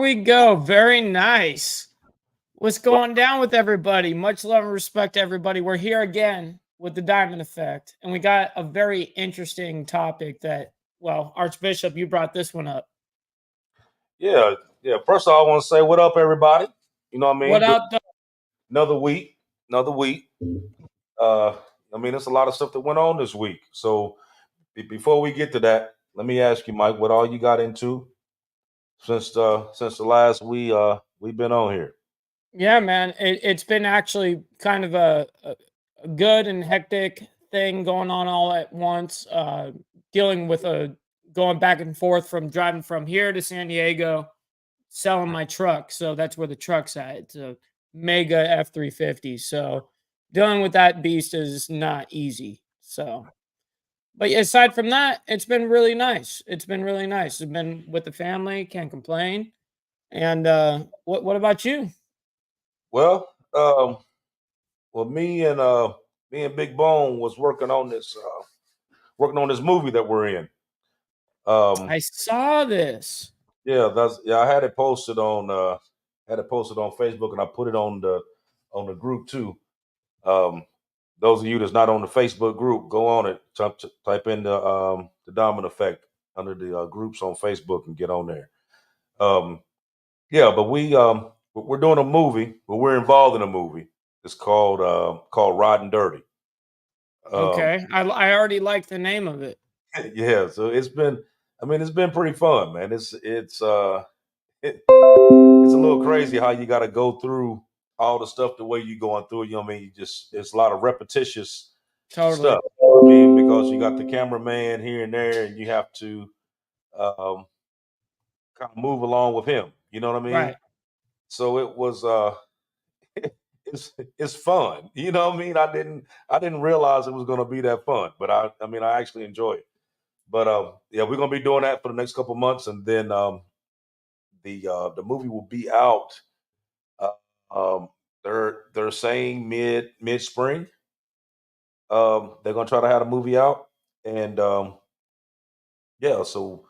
we go. Very nice. What's going down with everybody? Much love and respect to everybody. We're here again with the Diamond Effect, and we got a very interesting topic that, well, Archbishop, you brought this one up. Yeah, yeah. First of all, I want to say what up, everybody. You know what I What mean? up, Another week, another week. Uh, there's a lot of stuff that went on this week. So before we get to that, let me ask you, Mike, what all you got into since the last we've been on here. Yeah, man. It's been actually kind of a good and hectic thing going on all at once. Dealing with going back and forth from driving from here to San Diego, selling my truck. So that's where the truck's at. It's a mega F-350. So dealing with that beast is not easy. So, but aside from that, it's been really nice. It's been really nice. It's been with the family. Can't complain. And what about you? Well, well, me and Big Bone was working on this movie that we're in. Um, I saw this. I had it posted on Facebook and I put it on the group too. Um, those of you that's not on the Facebook group, go on it. Type in the Diamond Effect under the groups on Facebook and get on there. Um, yeah, but we're doing a movie. But we're involved in a movie. It's called Riding Dirty. Um, Okay. I already like the name of it. yeah, so it's been pretty fun, man. It's a little crazy how you got to go through all the stuff the way you're going through it. You know what I mean? You just it's a lot of repetitious Totally. stuff. You know what I mean, because you got the cameraman here and there, and you have to um, kind of move along with him. You know what I mean? Right. So it was it's fun. You know what I mean? I didn't realize it was going to be that fun, but I actually enjoy it. But yeah, we're gonna be doing that for the next couple months, and then the movie will be out. Uh, they're saying mid spring. They're gonna try to have the movie out, and yeah. So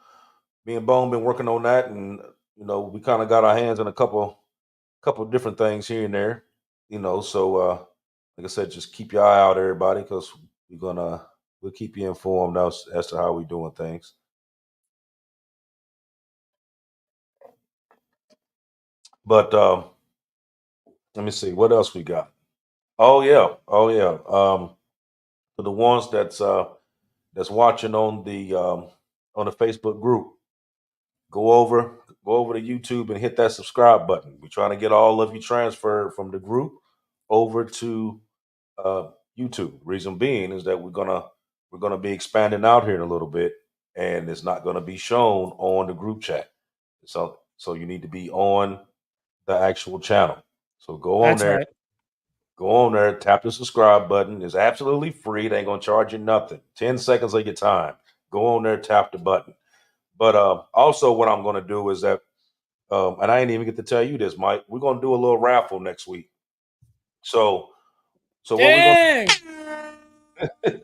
me and Bone been working on that, and we kind of got our hands in a couple of different things here and there. So like I said, just keep your eye out, everybody, because we'll keep you informed as to how we doing things. But let me see what else we got. Oh yeah, oh yeah. For the ones that's watching on the Facebook group, go over go over to YouTube and hit that subscribe button. We're trying to get all of you transferred from the group over to uh, YouTube. Reason being is that we're gonna be expanding out here in a little bit, and it's not gonna be shown on the group chat. So you need to be on the actual channel. So That's right. go on there, tap the subscribe button. It's absolutely free. They ain't gonna charge you nothing. 10 seconds of your time. Go on there, tap the button. But also, what I'm going to do is that, and I ain't even get to tell you this, Mike. We're going to do a little raffle next week. So, so what we're going Dang. to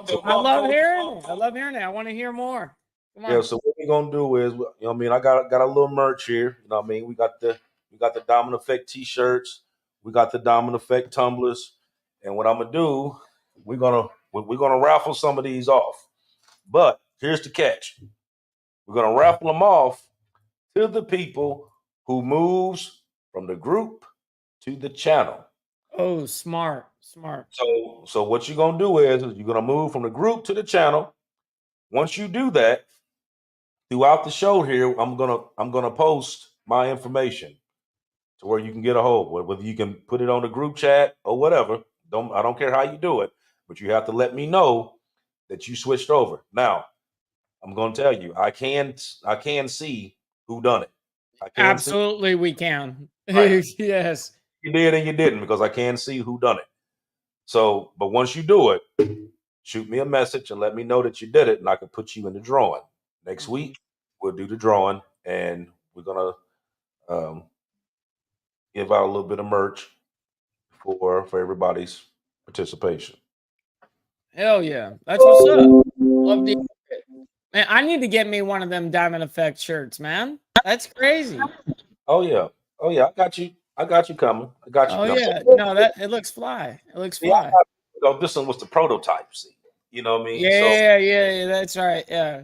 so, I love hearing it. I love hearing it. I want to hear more. Come yeah. on. So what we're going to do is, I got a little merch here. You know what I mean? We got the Diamond Effect T-shirts. We got the Diamond Effect tumblers. And what I'm gonna do, we're gonna raffle some of these off. But here's the catch: we're gonna raffle them off to the people who moves from the group to the channel. Oh, smart. Smart. So what you're gonna do is you're gonna move from the group to the channel. Once you do that, throughout the show here, I'm gonna post my information to where you can get a hold. Whether you can put it on the group chat or whatever. I don't care how you do it, but you have to let me know that you switched over. Now, I'm gonna tell you, I can see who done it. I can see Absolutely, we can. right. Yes. You did and you didn't because I can see who done it. So, but once you do it, shoot me a message and let me know that you did it, and I can put you in the drawing. Next Mhm. week, we'll do the drawing, and we're gonna um, give out a little bit of merch for everybody's participation. Hell yeah. That's what's up. Love the man. I need to get me one of them Diamond Effect shirts, man. That's crazy. Oh yeah. Oh yeah. I got you. I got you coming. I got you Oh coming. yeah, no, that it looks fly. It looks Yeah, fly. this one was the prototype. See, you know what I mean? So, Yeah, yeah, yeah. That's right. Yeah,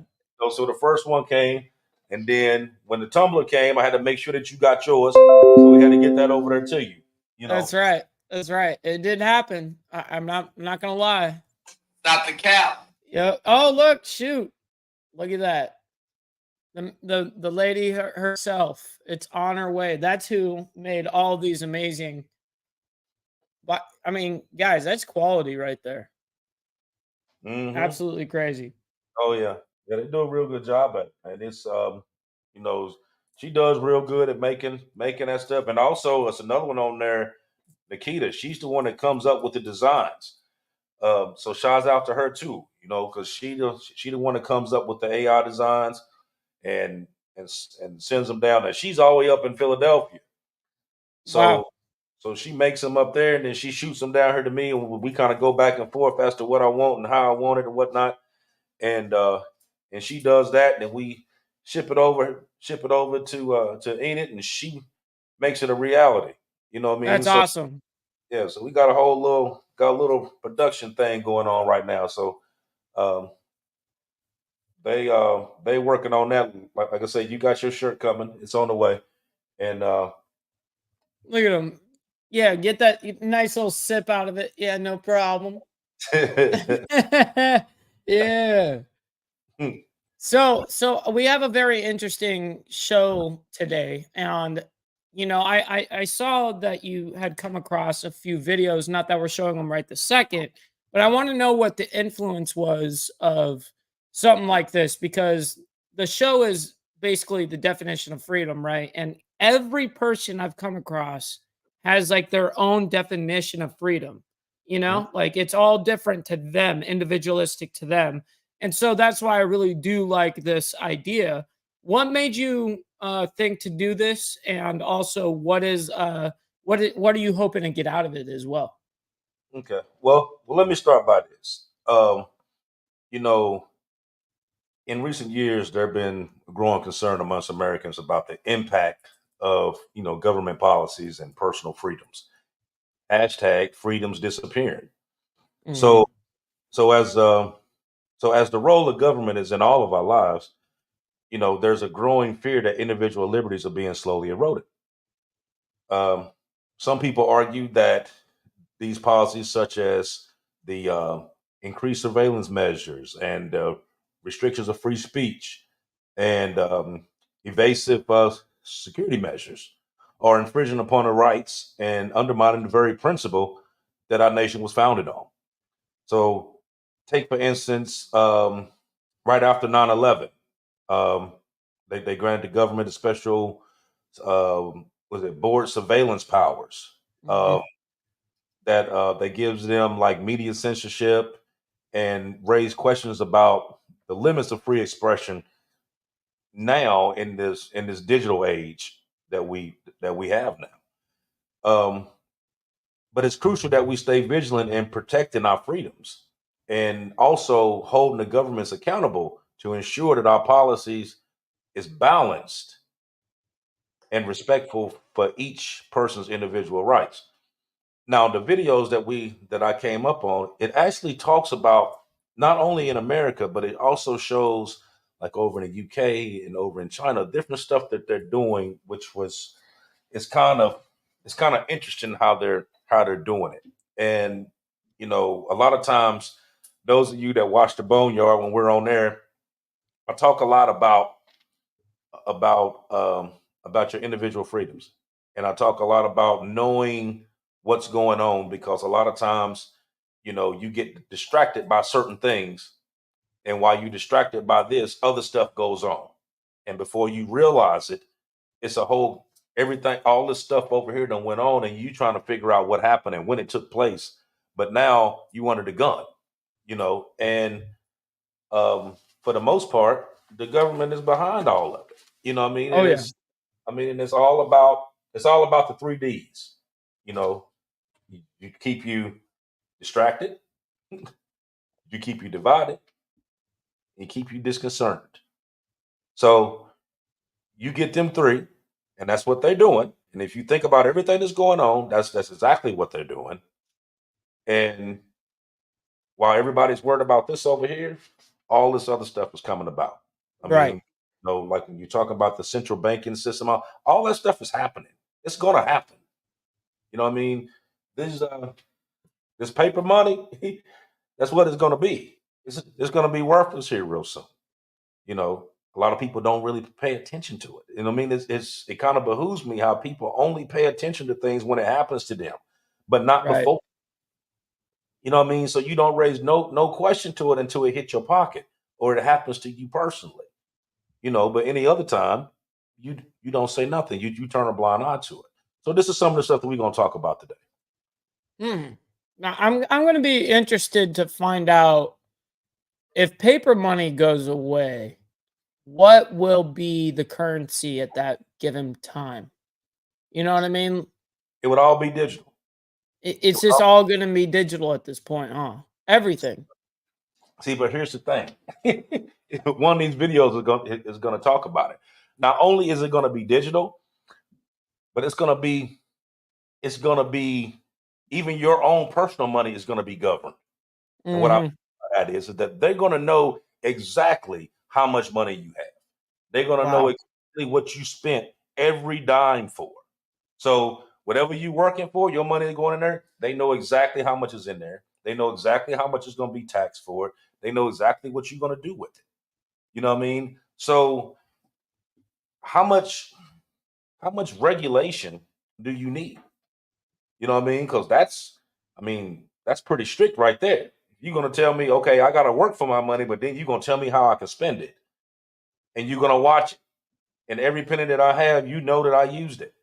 so the first one came, and then when the tumbler came, I had to make sure that you got yours. So we had to get that over there to you. You know. that's right. That's right. It did happen. I'm not gonna lie. Not the cap. Yeah. Oh look, shoot! Look at that. The lady herself. It's on her way. That's who made all these amazing. But I mean, guys, that's quality right there. Hmm. Absolutely crazy. Oh yeah, yeah. They do a real good job at it, and it's you know, she does real good at making that stuff, and also it's another one on there, Nikita. She's the one that comes up with the designs. So shouts out to her too, because she the one that comes up with the AI designs and and sends them down there. She's all the way up in Philadelphia, so Wow, she makes them up there, and then she shoots them down here to me, and we kind of go back and forth as to what I want and how I want it and whatnot. And she does that, and then we ship it over to Enid, and she makes it a reality. You know what I mean? that's So awesome. yeah, so we got a little production thing going on right now. So um, they working on that. Like I said, you got your shirt coming. It's on the way. And Look at him. Yeah, get that nice little sip out of it. Yeah, no problem. Yeah. So we have a very interesting show today, and I saw that you had come across a few videos. Not that we're showing them right this second, but I want to know what the influence was of something like this because the show is basically the definition of freedom, right? And every person I've come across has like their own definition of freedom. Like it's all different to them, individualistic to them, and so that's why I really do like this idea. What made you think to do this? And also what are you hoping to get out of it as well? okay, well, let me start by this. You know, in recent years, there have been a growing concern amongst Americans about the impact of government policies and personal freedoms. Hashtag freedoms disappearing. So Mhm. so as uh, as the role of government is in all of our lives, there's a growing fear that individual liberties are being slowly eroded. Um, some people argue that these policies, such as the increased surveillance measures and restrictions of free speech and evasive security measures, are infringing upon our rights and undermining the very principle that our nation was founded on. So, take for instance, right after 9/11, um, they granted the government a special, was it board surveillance powers, Mhm. that gives them like media censorship and raise questions about the limits of free expression now in this digital age that we have now. But it's crucial that we stay vigilant in protecting our freedoms and also holding the governments accountable to ensure that our policies is balanced and respectful for each person's individual rights. Now, the videos that I came up on, it actually talks about not only in America, but it also shows like over in the UK and over in China, different stuff that they're doing, which was it's kind of interesting how they're doing it. And a lot of times, those of you that watch the Boneyard when we're on there, I talk a lot about about your individual freedoms, and I talk a lot about knowing what's going on because a lot of times, you get distracted by certain things, and while you're distracted by this, other stuff goes on, and before you realize it, it's a whole everything, all this stuff over here done went on, and you trying to figure out what happened and when it took place, but now you under the gun, and for the most part, the government is behind all of it. You know what I mean? Oh And yeah. it's all about the three D's. You know, you keep you distracted, you keep you divided, and keep you disconcerted. So you get them three, And that's what they're doing. And if you think about everything that's going on, that's exactly what they're doing. And while everybody's worried about this over here, all this other stuff is coming about. I mean, Right. like when you talk about the central banking system, all that stuff is happening. It's going to happen. You know what I mean? This this paper money, that's what it's going to be. It's going to be worthless here real soon. You know, a lot of people don't really pay attention to it. You know what I mean? It kind of behooves me how people only pay attention to things when it happens to them, but not Right. before. You know what I mean? So you don't raise no question to it until it hits your pocket or it happens to you personally. You know, but any other time, you don't say nothing. You turn a blind eye to it. So this is some of the stuff that we're gonna talk about today. Hmm. Now I'm going to be interested to find out if paper money goes away, what will be the currency at that given time? You know what I mean? It would all be digital. It It's would just all, all going to be digital at this point, huh? Everything. see, but here's the thing. One of these videos is gonna talk about it. Not only is it gonna be digital, but it's gonna be even your own personal money is gonna be governed. And what I Mhm. that is that they're gonna know exactly how much money you have. They're gonna know Wow. exactly what you spent every dime for. So whatever you working for, your money is going in there. They know exactly how much is in there. They know exactly how much is going to be taxed for it. They know exactly what you're going to do with it. You know what I mean? So how much how much regulation do you need? You know what I mean? Because that's pretty strict right there. You're gonna tell me, okay, I gotta work for my money, but then you're gonna tell me how I can spend it, and you're gonna watch it. And every penny that I have, you know that I used it.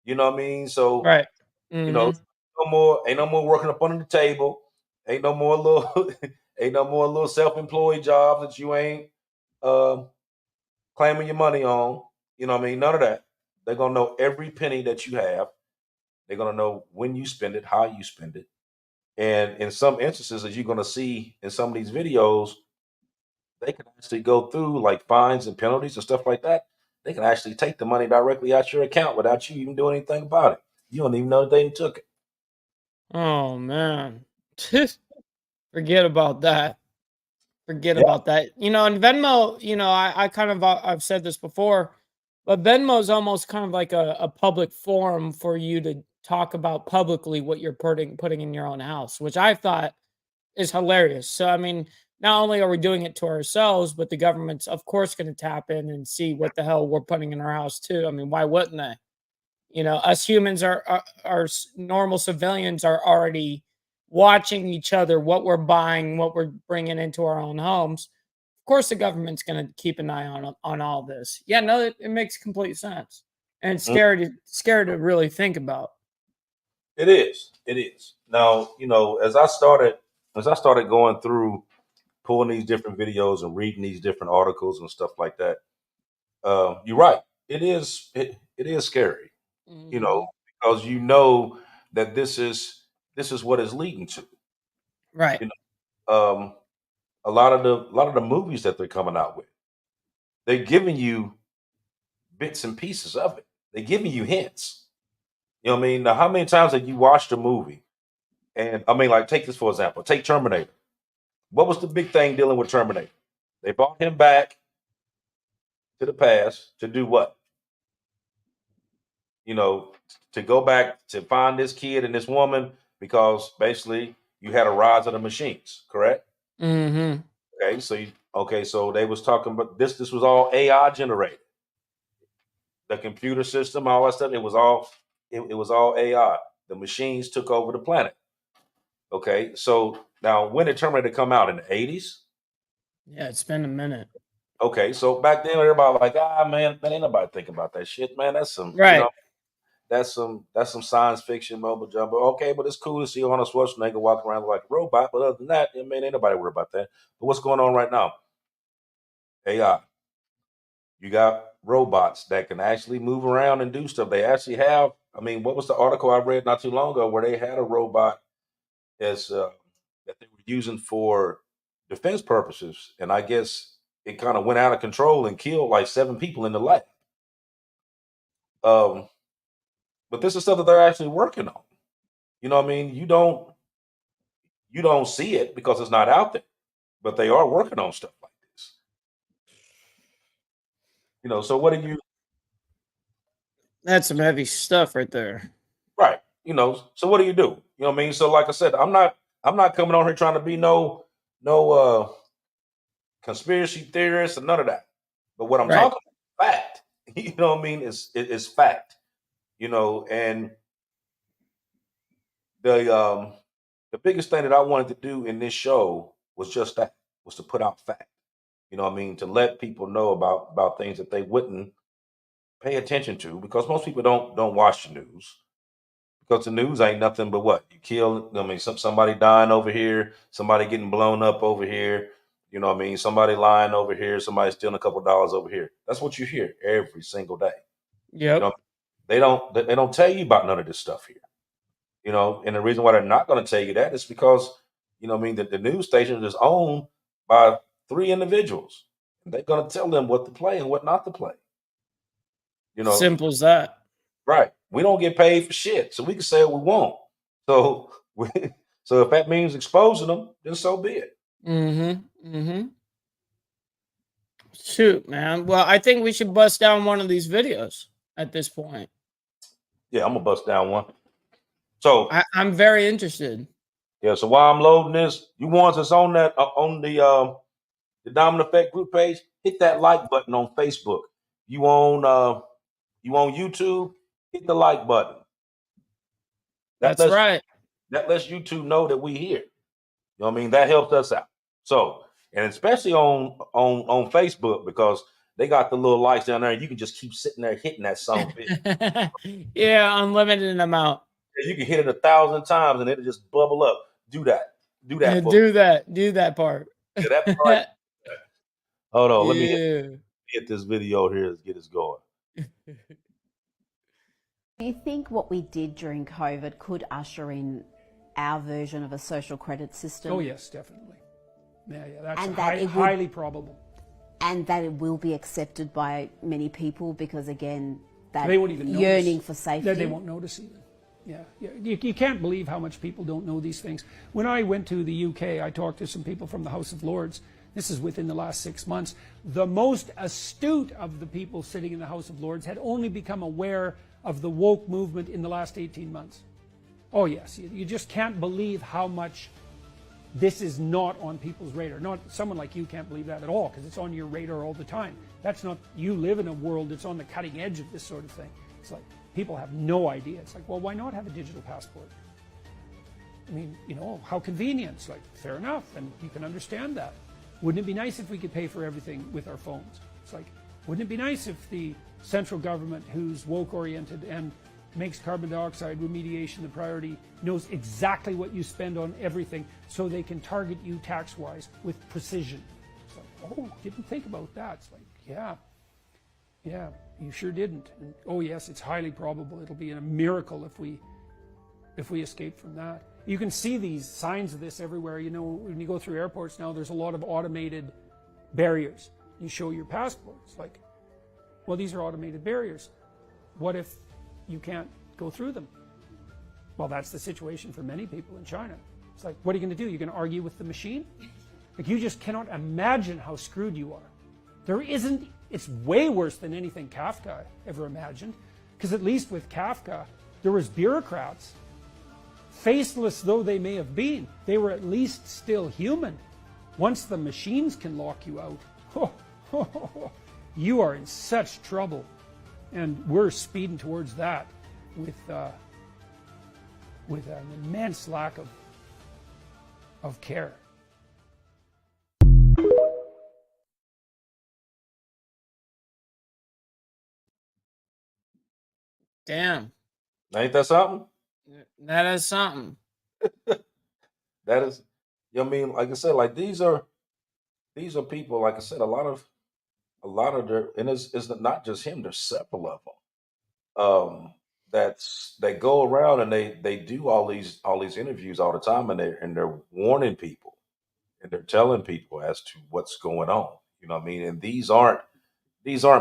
You know what I mean? So Right. you know, Mhm. ain't no more working up under the table. Ain't no more little ain't no more little self-employed jobs that you ain't um claiming your money on. You know what I mean? None of that. They're gonna know every penny that you have. They're gonna know when you spend it, how you spend it. And in some instances, as you're gonna see in some of these videos, they can actually go through like fines and penalties and stuff like that. They can actually take the money directly out your account without you even doing anything about it. You don't even know that they took it. Oh man. Forget about that. Forget Yeah. about that. And Venmo, I kind of I've said this before, but Venmo is almost kind of like a public forum for you to talk about publicly what you're putting in your own house, which I thought is hilarious. So I mean, not only are we doing it to ourselves, but the government's of course going to tap in and see what the hell we're putting in our house too. I mean, why wouldn't they? Us humans are normal civilians are already watching each other, what we're buying, what we're bringing into our own homes. Of course, the government's going to keep an eye on all this. Yeah, no, it makes complete sense, and it's Mm, scary to really think about. it is. It is. Now, as I started going through pulling these different videos and reading these different articles and stuff like that, you're right. It is scary, you know, Hmm. because you know that this is what it's leading to. Right. You know, a lot of the movies that they're coming out with, they're giving you bits and pieces of it. They're giving you hints. You know what I mean? Now, how many times have you watched a movie? And I mean, like, take this for example. Take Terminator. What was the big thing dealing with Terminator? They brought him back to the past to do what? You know, to go back to find this kid and this woman because basically you had a rise of the machines, correct? Hmm. So they was talking about this. This was all AI generated. The computer system, all that stuff. It was all AI. The machines took over the planet. Okay, so now when did Terminator come out in the 80s? Yeah, it's been a minute. Okay, so back then everybody like, man, ain't nobody thinking about that shit, man. That's Right. that's some science fiction mumbo jumbo. Okay, but it's cool to see Arnold Schwarzenegger walking around like a robot. But other than that, ain't nobody worried about that. But what's going on right now? AI. You got robots that can actually move around and do stuff. They actually have. I mean, what was the article I read not too long ago where they had a robot as that they were using for defense purposes, and I guess it kind of went out of control and killed like 7 people in the lab. Um, but this is stuff that they're actually working on. You know what I mean? You don't see it because it's not out there, but they are working on stuff like this. So what do you That's some heavy stuff right there. right? So what do? You know what I mean? So like I said, I'm not coming on here trying to be no conspiracy theorist or none of that. But what I'm Right. talking about is fact. You know what I mean? It's fact. And the biggest thing that I wanted to do in this show was just that, was to put out fact. You know what I mean? To let people know about things that they wouldn't pay attention to, because most people don't watch the news, because the news ain't nothing but what you kill. I mean, somebody dying over here, somebody getting blown up over here. You know what I mean? Somebody lying over here, somebody stealing a couple dollars over here. That's what you hear every single day. You know, Yep. they don't tell you about none of this stuff here. And the reason why they're not going to tell you that is because, I mean, the news station is owned by three individuals. They're going to tell them what to play and what not to play. You know, Simple as that. right? We don't get paid for shit, so we can say what we want. So, so if that means exposing them, then so be it. Mm-hmm. Mm-hmm. Shoot, man. Well, I think we should bust down one of these videos at this point. Yeah, I'm gonna bust down one. So I'm very interested. yeah, so while I'm loading this, you want us on that on the Diamond Effect group page, hit that like button on Facebook. You on YouTube, hit the like button. That That's lets right. that lets YouTube know that we here. You know what I mean? That helps us out. So, and especially on Facebook, because they got the little lights down there, and you can just keep sitting there hitting that song. Yeah, unlimited amount. You can hit it 1,000 times and it'll just bubble up. Do that. Do that for me. Do that part. Yeah, that part. Hold on, let me Yeah. hit this video here to get us going. Do you think what we did during COVID could usher in our version of a social credit system? Oh yes, definitely. Yeah, that's And that highly probable. And that it will be accepted by many people because, again, that They won't even yearning notice. for safety. They won't notice even. Yeah. You can't believe how much people don't know these things. When I went to the UK, I talked to some people from the House of Lords. This is within the last 6 months. The most astute of the people sitting in the House of Lords had only become aware of the woke movement in the last 18 months. Oh yes, you just can't believe how much this is not on people's radar. Not someone like you can't believe that at all, because it's on your radar all the time. That's not, you live in a world that's on the cutting edge of this sort of thing. It's like, people have no idea. It's like, well, why not have a digital passport? I mean, how convenient. It's like, fair enough, and you can understand that. Wouldn't it be nice if we could pay for everything with our phones? It's like, wouldn't it be nice if the central government, who's woke-oriented and makes carbon dioxide remediation the priority, knows exactly what you spend on everything, so they can target you tax-wise with precision? It's like, oh, didn't think about that. It's like, yeah, you sure didn't. And oh yes, it's highly probable it'll be a miracle if we escape from that. You can see these signs of this everywhere. When you go through airports now, there's a lot of automated barriers. You show your passport. It's like, well, these are automated barriers. What if you can't go through them? Well, that's the situation for many people in China. It's like, what are you going to do? You're going to argue with the machine? Like, you just cannot imagine how screwed you are. It's way worse than anything Kafka ever imagined, because at least with Kafka, there was bureaucrats. Faceless though they may have been, they were at least still human. Once the machines can lock you out, you are in such trouble. And we're speeding towards that with an immense lack of care. Damn. Ain't that something? That is something. That is, I mean, like I said, like these are people. Like I said, a lot of their, and it's not just him. There's several of them. That go around and they do all these interviews all the time, and they're warning people and they're telling people as to what's going on. You know what I mean? And these aren't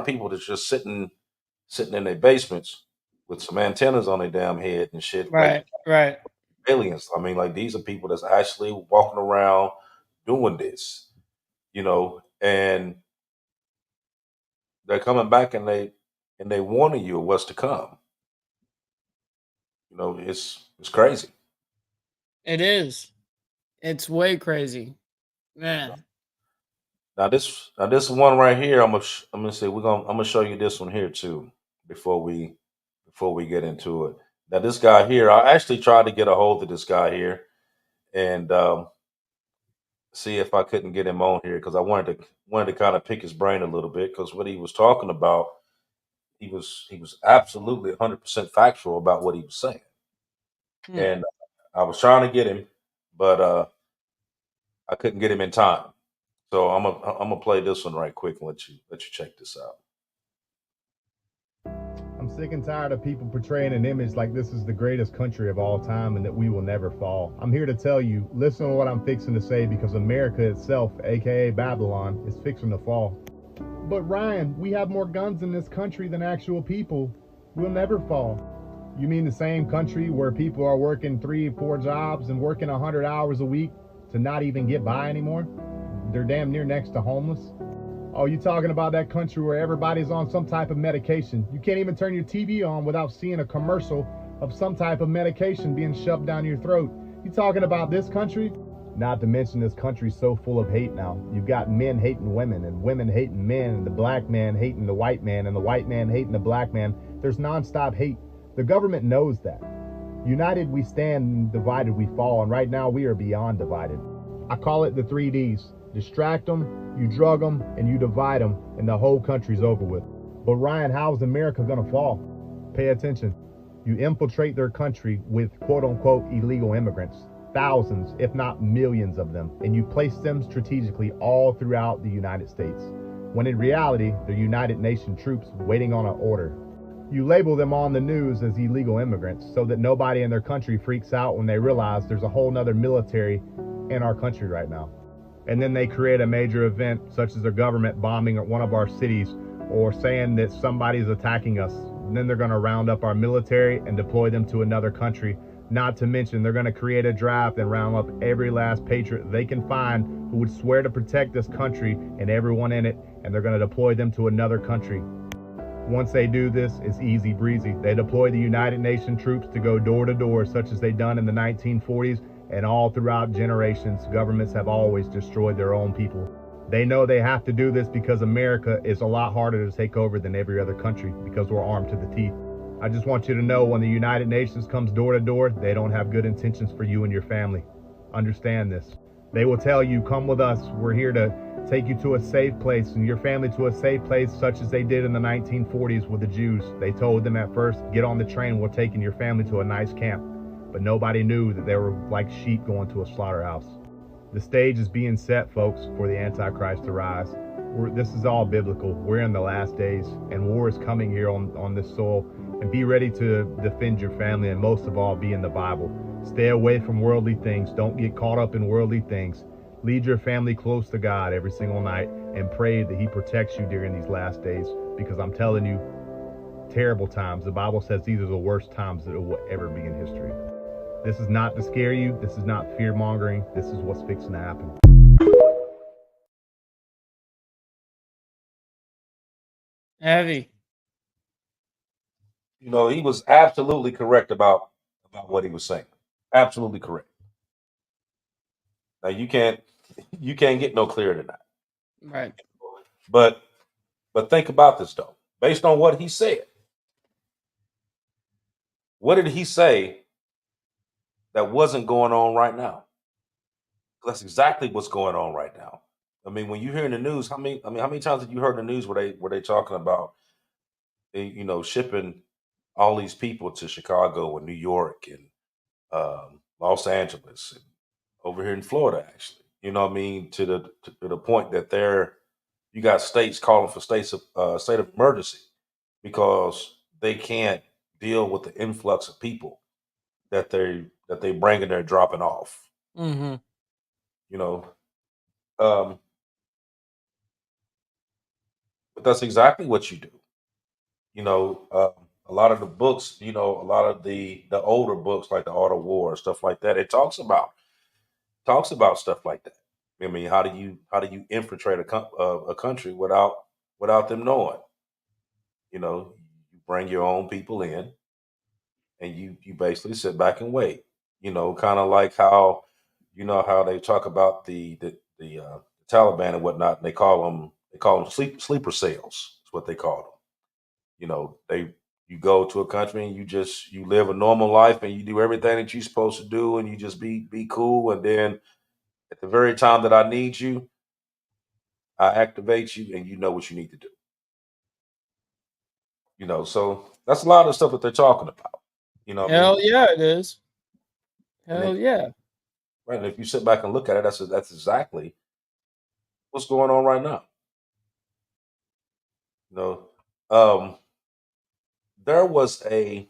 people that's just sitting in their basements with some antennas on their damn head and shit, like Right. aliens. I mean, like these are people that's actually walking around doing this, and they're coming back and they warning you of what's to come. It's crazy. It is. It's way crazy. Man. Now this one right here, I'm gonna say I'm gonna show you this one here too before we get into it. Now this guy here, I actually tried to get a hold of this guy here and see if I couldn't get him on here because I wanted to kind of pick his brain a little bit because what he was talking about, he was absolutely 100% factual about what he was saying, Hmm. and I was trying to get him, but I couldn't get him in time. So I'm gonna play this one right quick and let you check this out. I'm sick and tired of people portraying an image like this is the greatest country of all time and that we will never fall. I'm here to tell you, listen to what I'm fixing to say because America itself, aka Babylon, is fixing to fall. But Ryan, we have more guns in this country than actual people. We'll never fall. You mean the same country where people are working 3-4 jobs and working 100 hours a week to not even get by anymore? They're damn near next to homeless. Oh, you talking about that country where everybody's on some type of medication. You can't even turn your TV on without seeing a commercial of some type of medication being shoved down your throat. You talking about this country? Not to mention this country's so full of hate now. You've got men hating women and women hating men and the black man hating the white man and the white man hating the black man. There's nonstop hate. The government knows that. United we stand, divided we fall, and right now we are beyond divided. I call it the 3Ds. Distract them, you drug them, and you divide them, and the whole country's over with. But Ryan, how is America gonna fall? Pay attention. You infiltrate their country with quote-unquote illegal immigrants, thousands, if not millions of them, and you place them strategically all throughout the United States, when in reality, they're United Nations troops waiting on an order. You label them on the news as illegal immigrants so that nobody in their country freaks out when they realize there's a whole nother military in our country right now. And then they create a major event such as a government bombing at one of our cities or saying that somebody's attacking us. And then they're going to round up our military and deploy them to another country. Not to mention they're going to create a draft and round up every last patriot they can find who would swear to protect this country and everyone in it, and they're going to deploy them to another country. Once they do this, it's easy breezy. They deploy the United Nations troops to go door to door, such as they done in the 1940s, and all throughout generations, governments have always destroyed their own people. They know they have to do this because America is a lot harder to take over than every other country because we're armed to the teeth. I just want you to know when the United Nations comes door to door, they don't have good intentions for you and your family. Understand this. They will tell you, come with us. We're here to take you to a safe place and your family to a safe place, such as they did in the 1940s with the Jews. They told them at first, get on the train, we're taking your family to a nice camp. But nobody knew that they were like sheep going to a slaughterhouse. The stage is being set, folks, for the Antichrist to rise. This is all biblical. We're in the last days, and war is coming here on this soil. And be ready to defend your family, and most of all, be in the Bible. Stay away from worldly things. Don't get caught up in worldly things. Lead your family close to God every single night and pray that He protects you during these last days, because I'm telling you, terrible times. The Bible says these are the worst times that will ever be in history. This is not to scare you. This is not fear-mongering. This is what's fixing to happen. Heavy. He was absolutely correct about what he was saying. Absolutely correct. Now you can't get no clearer than that. Right. But think about this though. Based on what he said, what did he say that wasn't going on right now? That's exactly what's going on right now. I mean, when you hear in the news, how many times have you heard in the news where they talking about shipping all these people to Chicago and New York and Los Angeles and over here in Florida, actually. You know what I mean? To the point that you got states calling for state of emergency because they can't deal with the influx of people that they bring and they're dropping off. Mm-hmm. You know, um, but that's exactly what you do. A lot of the books, a lot of the older books like the Art of War, stuff like that, it talks about stuff like that. I mean, how do you infiltrate a country without them knowing? You bring your own people in, and you basically sit back and wait. Kind of like how they talk about the Taliban and whatnot. And they call them sleeper cells. That's what they call them. They you go to a country and you live a normal life and you do everything that you're supposed to do and you just be cool. And then at the very time that I need you, I activate you and you know what you need to do. So that's a lot of the stuff that they're talking about. You know what I mean? Hell yeah, it is. And then Hell yeah. right, and if you sit back and look at it, that's exactly what's going on right now. You know, um, there was a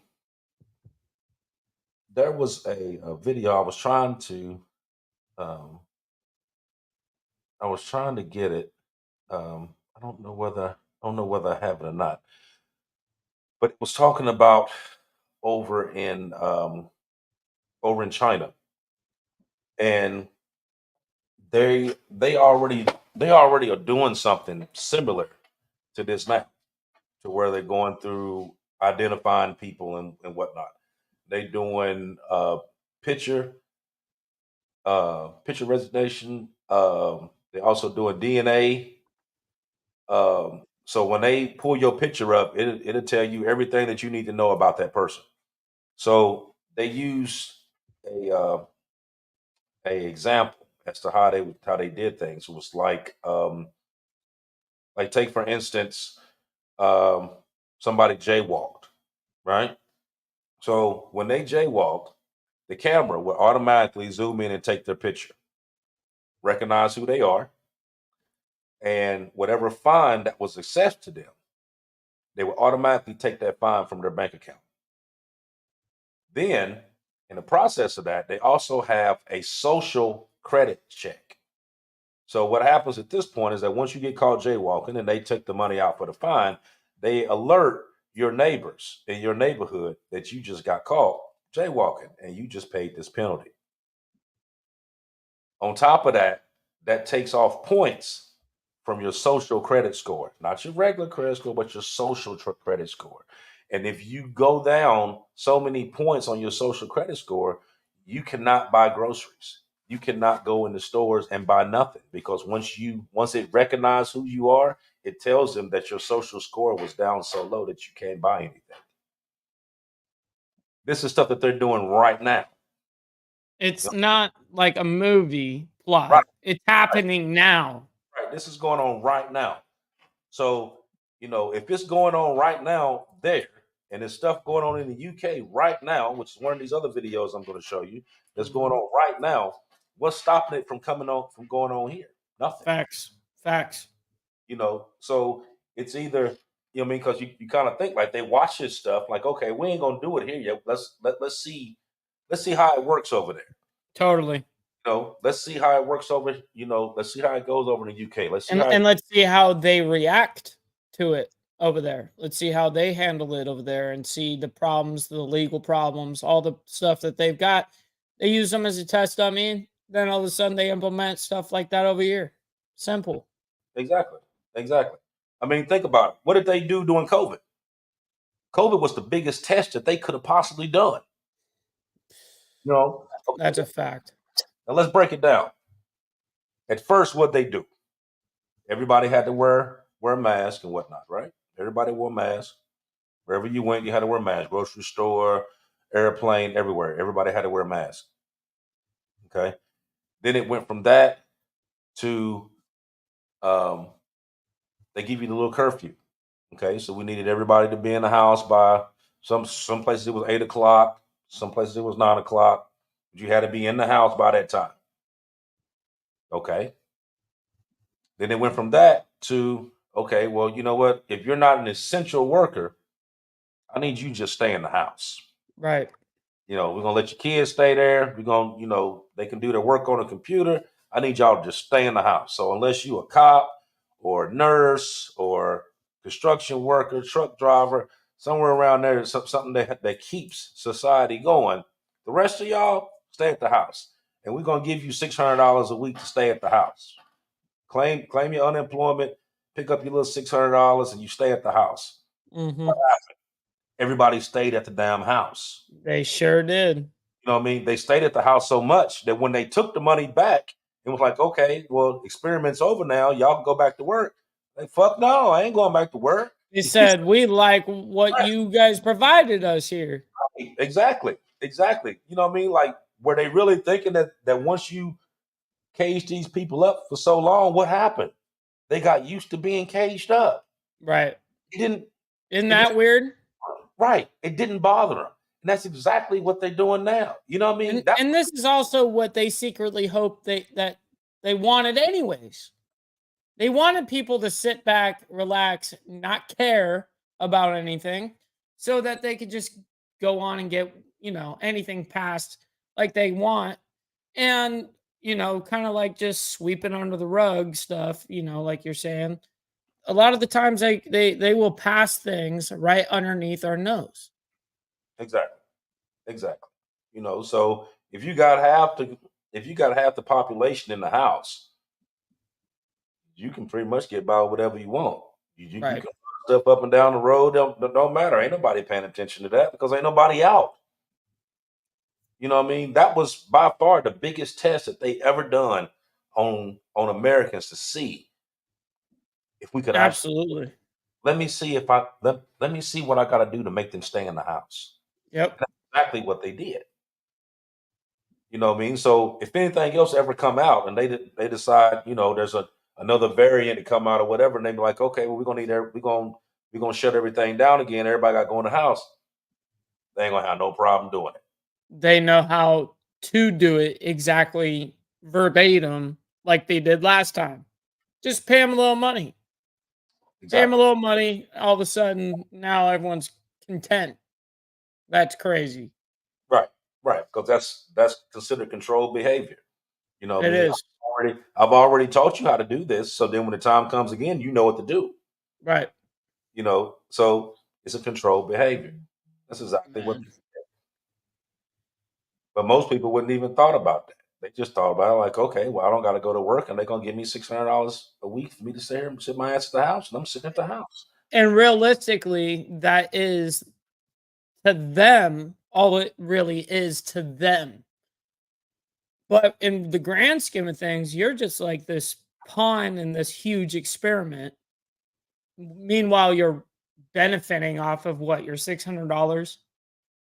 video um, I was trying to get it. I don't know whether I have it or not, but it was talking about over in over in China, and they already are doing something similar to this now, to where they're going through identifying people and whatnot. They doing picture picture resignation. They also doing DNA. So when they pull your picture up, it'll tell you everything that you need to know about that person. So they use a a example as to how they did things. It was like take for instance, um, somebody jaywalked, right? So when they jaywalked, the camera will automatically zoom in and take their picture, recognize who they are, and whatever fine that was assessed to them, they will automatically take that fine from their bank account. Then, in the process of that, they also have a social credit check. So what happens at this point is that once you get caught jaywalking and they take the money out for the fine, they alert your neighbors in your neighborhood that you just got caught jaywalking and you just paid this penalty. On top of that, that takes off points from your social credit score, not your regular credit score, but your social credit score. And if you go down so many points on your social credit score, you cannot buy groceries. You cannot go in the stores and buy nothing because once it recognizes who you are, it tells them that your social score was down so low that you can't buy anything. This is stuff that they're doing right now. It's not like a movie Right, plot. It's happening now. right. This is going on right now. So, if it's going on right now there, and there's stuff going on in the UK right now, which is one of these other videos I'm going to show you, that's going on right now, what's stopping it from going on here? Nothing. Facts. Facts. So it's either, because you kind of think like they watch this stuff, like, okay, we ain't gonna do it here yet. Let's see how it works over there. Totally. Let's see how it works over, let's see how it goes over in the UK. Let's see how And let's see how they react to it over there. Let's see how they handle it over there and see the problems, the legal problems, all the stuff that they've got. They use them as a test dummy. Then all of a sudden they implement stuff like that over here. Simple. Exactly. I mean, think about it. What did they do during COVID? COVID was the biggest test that they could have possibly done. That's Okay, a fact. now let's break it down. At first, what they do? Everybody had to wear a mask and whatnot, right? Everybody wore a mask. Wherever you went, you had to wear a mask. Grocery store, airplane, everywhere. Everybody had to wear a mask. Okay. Then it went from that to um, they give you the little curfew. Okay, so we needed everybody to be in the house by some places it was 8 o'clock, some places it was 9 o'clock. But you had to be in the house by that time. Okay. Then it went from that to okay, well, you know what? If you're not an essential worker, I need you to just stay in the house. Right. We're gonna let your kids stay there. We're gonna, they can do their work on a computer. I need y'all to just stay in the house. So unless you a cop or a nurse or construction worker, truck driver, somewhere around there, something that keeps society going. The rest of y'all stay at the house, and we're gonna give you $600 a week to stay at the house. Claim your unemployment, pick up your little $600, and you stay at the house. Hmm. Everybody stayed at the damn house. They sure did. You know what I mean? They stayed at the house so much that when they took the money back, it was like, okay, well, experiment's over now. Y'all can go back to work. Like, fuck no, I ain't going back to work. They said, we like what you guys provided us here. Exactly. You know what I mean? Like, were they really thinking that once you cage these people up for so long, what happened? They got used to being caged up. Right. Isn't that weird? Right. It didn't bother them. And that's exactly what they're doing now. You know what I mean? And this is also what they secretly hoped that they wanted anyways. They wanted people to sit back, relax, not care about anything, so that they could just go on and get, anything passed like they want. And, kind of like just sweeping under the rug stuff, like you're saying. A lot of the times they will pass things right underneath our nose. Exactly. So if you got half the population in the house, you can pretty much get by with whatever you want. You Right. can put stuff up and down the road. Don't matter. Ain't nobody paying attention to that because ain't nobody out. You know what I mean? That was by far the biggest test that they ever done on Americans to see if we could Absolutely. let me see what I got to do to make them stay in the house. Yep. That's exactly what they did. You know what I mean? So if anything else ever come out and they decide, there's another variant to come out or whatever, and they be like, okay, well, we're gonna shut everything down again. Everybody got to go in the house. They ain't gonna have no problem doing it. They know how to do it exactly verbatim like they did last time. Just pay them a little money. Pay them a little money. All of a sudden, now everyone's content. That's crazy. Right, because that's considered controlled behavior. You know, It is. I've already taught you how to do this, so then when the time comes again, you know what to do. Right. So it's a controlled behavior. That's exactly what. But most people wouldn't even thought about that. They just thought about it like, okay, well, I don't got to go to work, and they're gonna give me $600 a week for me to stay here and sit my ass at the house, and I'm sitting at the house. And realistically, that is to them all it really is to them. But in the grand scheme of things, you're just like this pawn in this huge experiment. Meanwhile, you're benefiting off of what, your $600.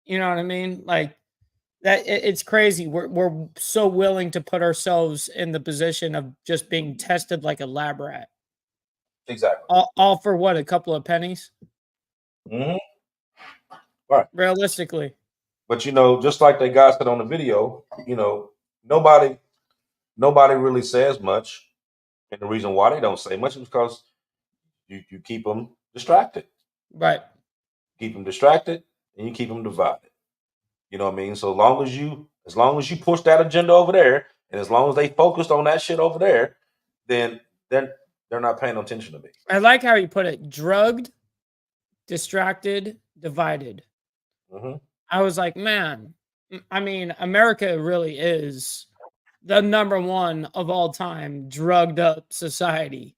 You know what I mean? Like that. It's crazy. We're so willing to put ourselves in the position of just being tested like a lab rat. Exactly. All for what? A couple of pennies. Mm-hmm. Right. Realistically. But just like they guys said on the video, nobody really says much, and the reason why they don't say much is because you keep them distracted. Right. Keep them distracted, and you keep them divided. You know what I mean? So as long as you push that agenda over there, and as long as they focused on that shit over there, then they're not paying attention to me. I like how you put it: drugged, distracted, divided. Mm-hmm. I was like, man, I mean, America really is the number one of all time drugged up society.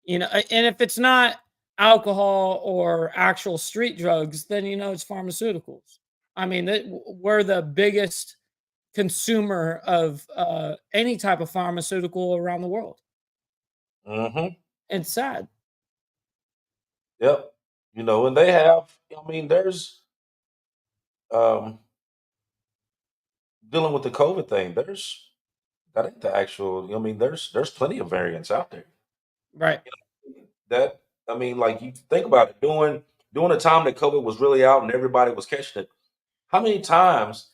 And if it's not alcohol or actual street drugs, then it's pharmaceuticals. I mean, we're the biggest consumer of any type of pharmaceutical around the world. Mm-hmm. It's sad. Yep. And they have. I mean, there's dealing with the COVID thing. That ain't the actual. I mean, there's plenty of variants out there. Right. That I mean, like you think about it, during the time that COVID was really out and everybody was catching it, how many times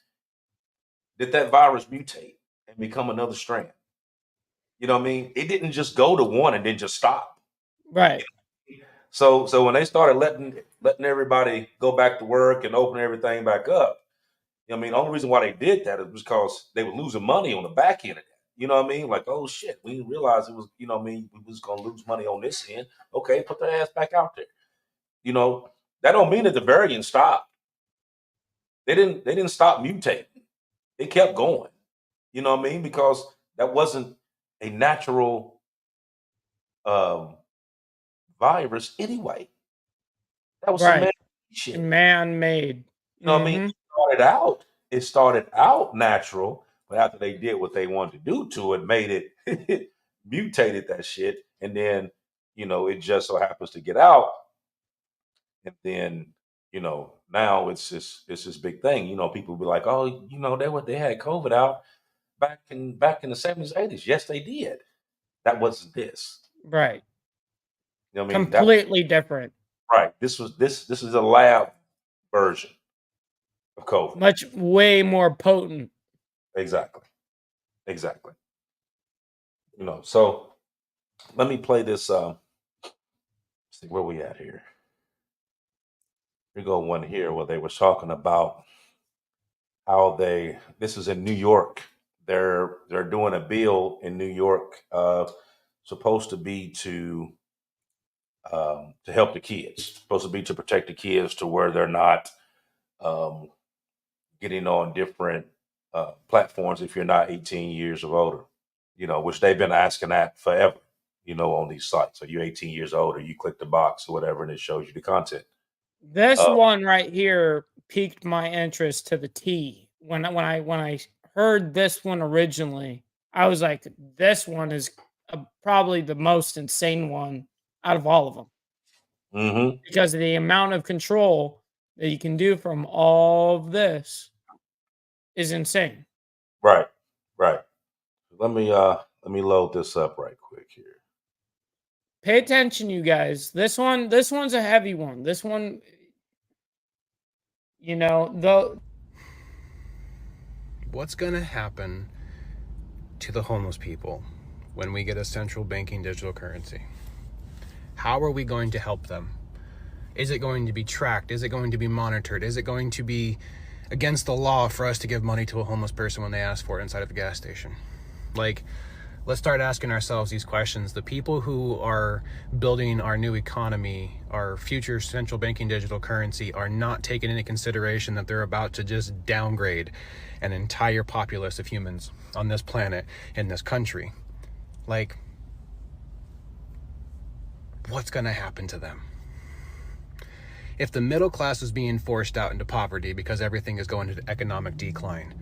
did that virus mutate and become another strand? You know what I mean? It didn't just go to one and then just stop. Right. So when they started letting everybody go back to work and open everything back up, I mean, the only reason why they did that is because they were losing money on the back end of that. You know what I mean? Like, oh shit, we didn't realize it was, you know what I mean, we was gonna lose money on this end. Okay, put their ass back out there. You know, that don't mean that the variant stopped. They didn't stop mutating. It kept going. You know what I mean? Because that wasn't a natural virus anyway. That was some Right. man shit. Man-made. You know what I mean? It started out natural, but after they did what they wanted to do to it, made it mutated that shit, and then it just so happens to get out, and then now it's this big thing. People be like, oh, they had COVID out back in the 70s, 80s. Yes, they did. That wasn't this. Right. You know what I mean? Completely different. Right. This is a lab version of COVID. Much way more potent. Exactly. So let me play this. Let's see where we at here. We go one here where they were talking about how this is in New York. They're doing a bill in New York, supposed to be to help the kids, supposed to be to protect the kids to where they're not getting on different platforms if you're not 18 years or older, which they've been asking that forever, on these sites. So you're 18 years old, or you click the box or whatever, and it shows you the content. This one right here piqued my interest to the T. When I heard this one originally, I was like, this one is probably the most insane one out of all of them. Mm-hmm. Because of the amount of control that you can do from all of this is insane. Right. Let me load this up right quick here. Pay attention, you guys. This one's a heavy one. This one, What's going to happen to the homeless people when we get a central banking digital currency? How are we going to help them? Is it going to be tracked? Is it going to be monitored? Is it going to be against the law for us to give money to a homeless person when they ask for it inside of a gas station? Let's start asking ourselves these questions. The people who are building our new economy, our future central banking digital currency, are not taking into consideration that they're about to just downgrade an entire populace of humans on this planet, in this country. What's going to happen to them? If the middle class is being forced out into poverty because everything is going into economic decline,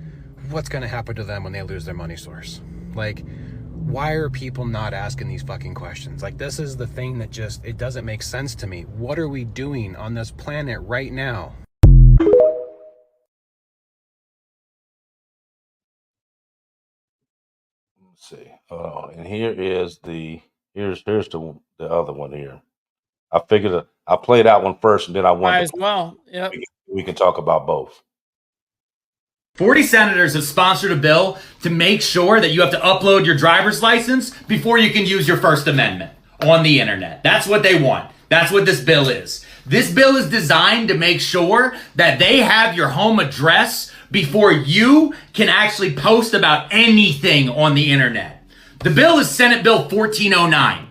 what's going to happen to them when they lose their money source? Why are people not asking these fucking questions? This is the thing that it doesn't make sense to me. What are we doing on this planet right now? Let's see. Hold on. And here's the other one here. I figured I'll play that one first, and then I want might as well. Yep. We can talk about both. 40 senators have sponsored a bill to make sure that you have to upload your driver's license before you can use your First Amendment on the internet. That's what they want. That's what this bill is. This bill is designed to make sure that they have your home address before you can actually post about anything on the internet. The bill is Senate Bill 1409.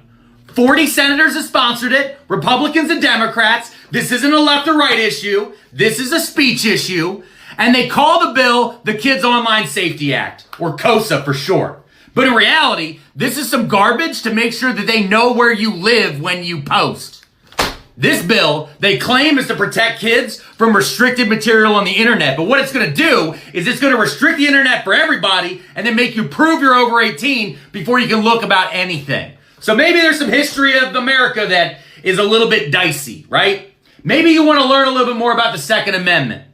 40 senators have sponsored it, Republicans and Democrats. This isn't a left or right issue. This is a speech issue. And they call the bill the Kids Online Safety Act, or KOSA for short. But in reality, this is some garbage to make sure that they know where you live when you post. This bill, they claim, is to protect kids from restricted material on the internet. But what it's going to do is it's going to restrict the internet for everybody and then make you prove you're over 18 before you can look about anything. So maybe there's some history of America that is a little bit dicey, right? Maybe you want to learn a little bit more about the Second Amendment.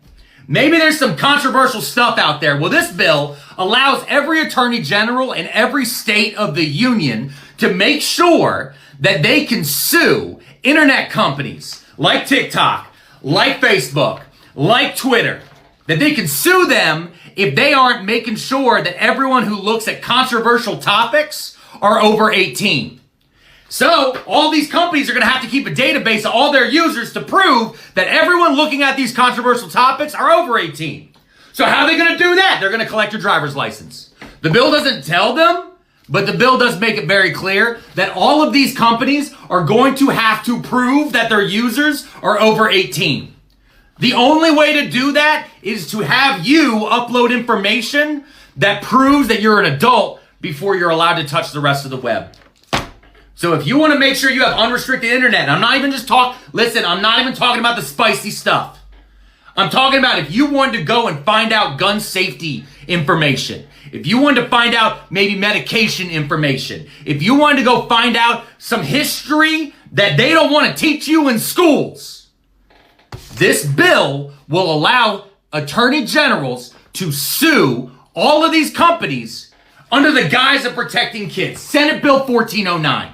Maybe there's some controversial stuff out there. Well, this bill allows every attorney general in every state of the union to make sure that they can sue internet companies like TikTok, like Facebook, like Twitter, that they can sue them if they aren't making sure that everyone who looks at controversial topics are over 18. So all these companies are going to have to keep a database of all their users to prove that everyone looking at these controversial topics are over 18. So how are they going to do that? They're going to collect your driver's license. The bill doesn't tell them, but the bill does make it very clear that all of these companies are going to have to prove that their users are over 18. The only way to do that is to have you upload information that proves that you're an adult before you're allowed to touch the rest of the web. So if you want to make sure you have unrestricted internet, and I'm not even talking about the spicy stuff. I'm talking about if you wanted to go and find out gun safety information, if you wanted to find out maybe medication information, if you wanted to go find out some history that they don't want to teach you in schools, this bill will allow attorney generals to sue all of these companies under the guise of protecting kids. Senate Bill 1409.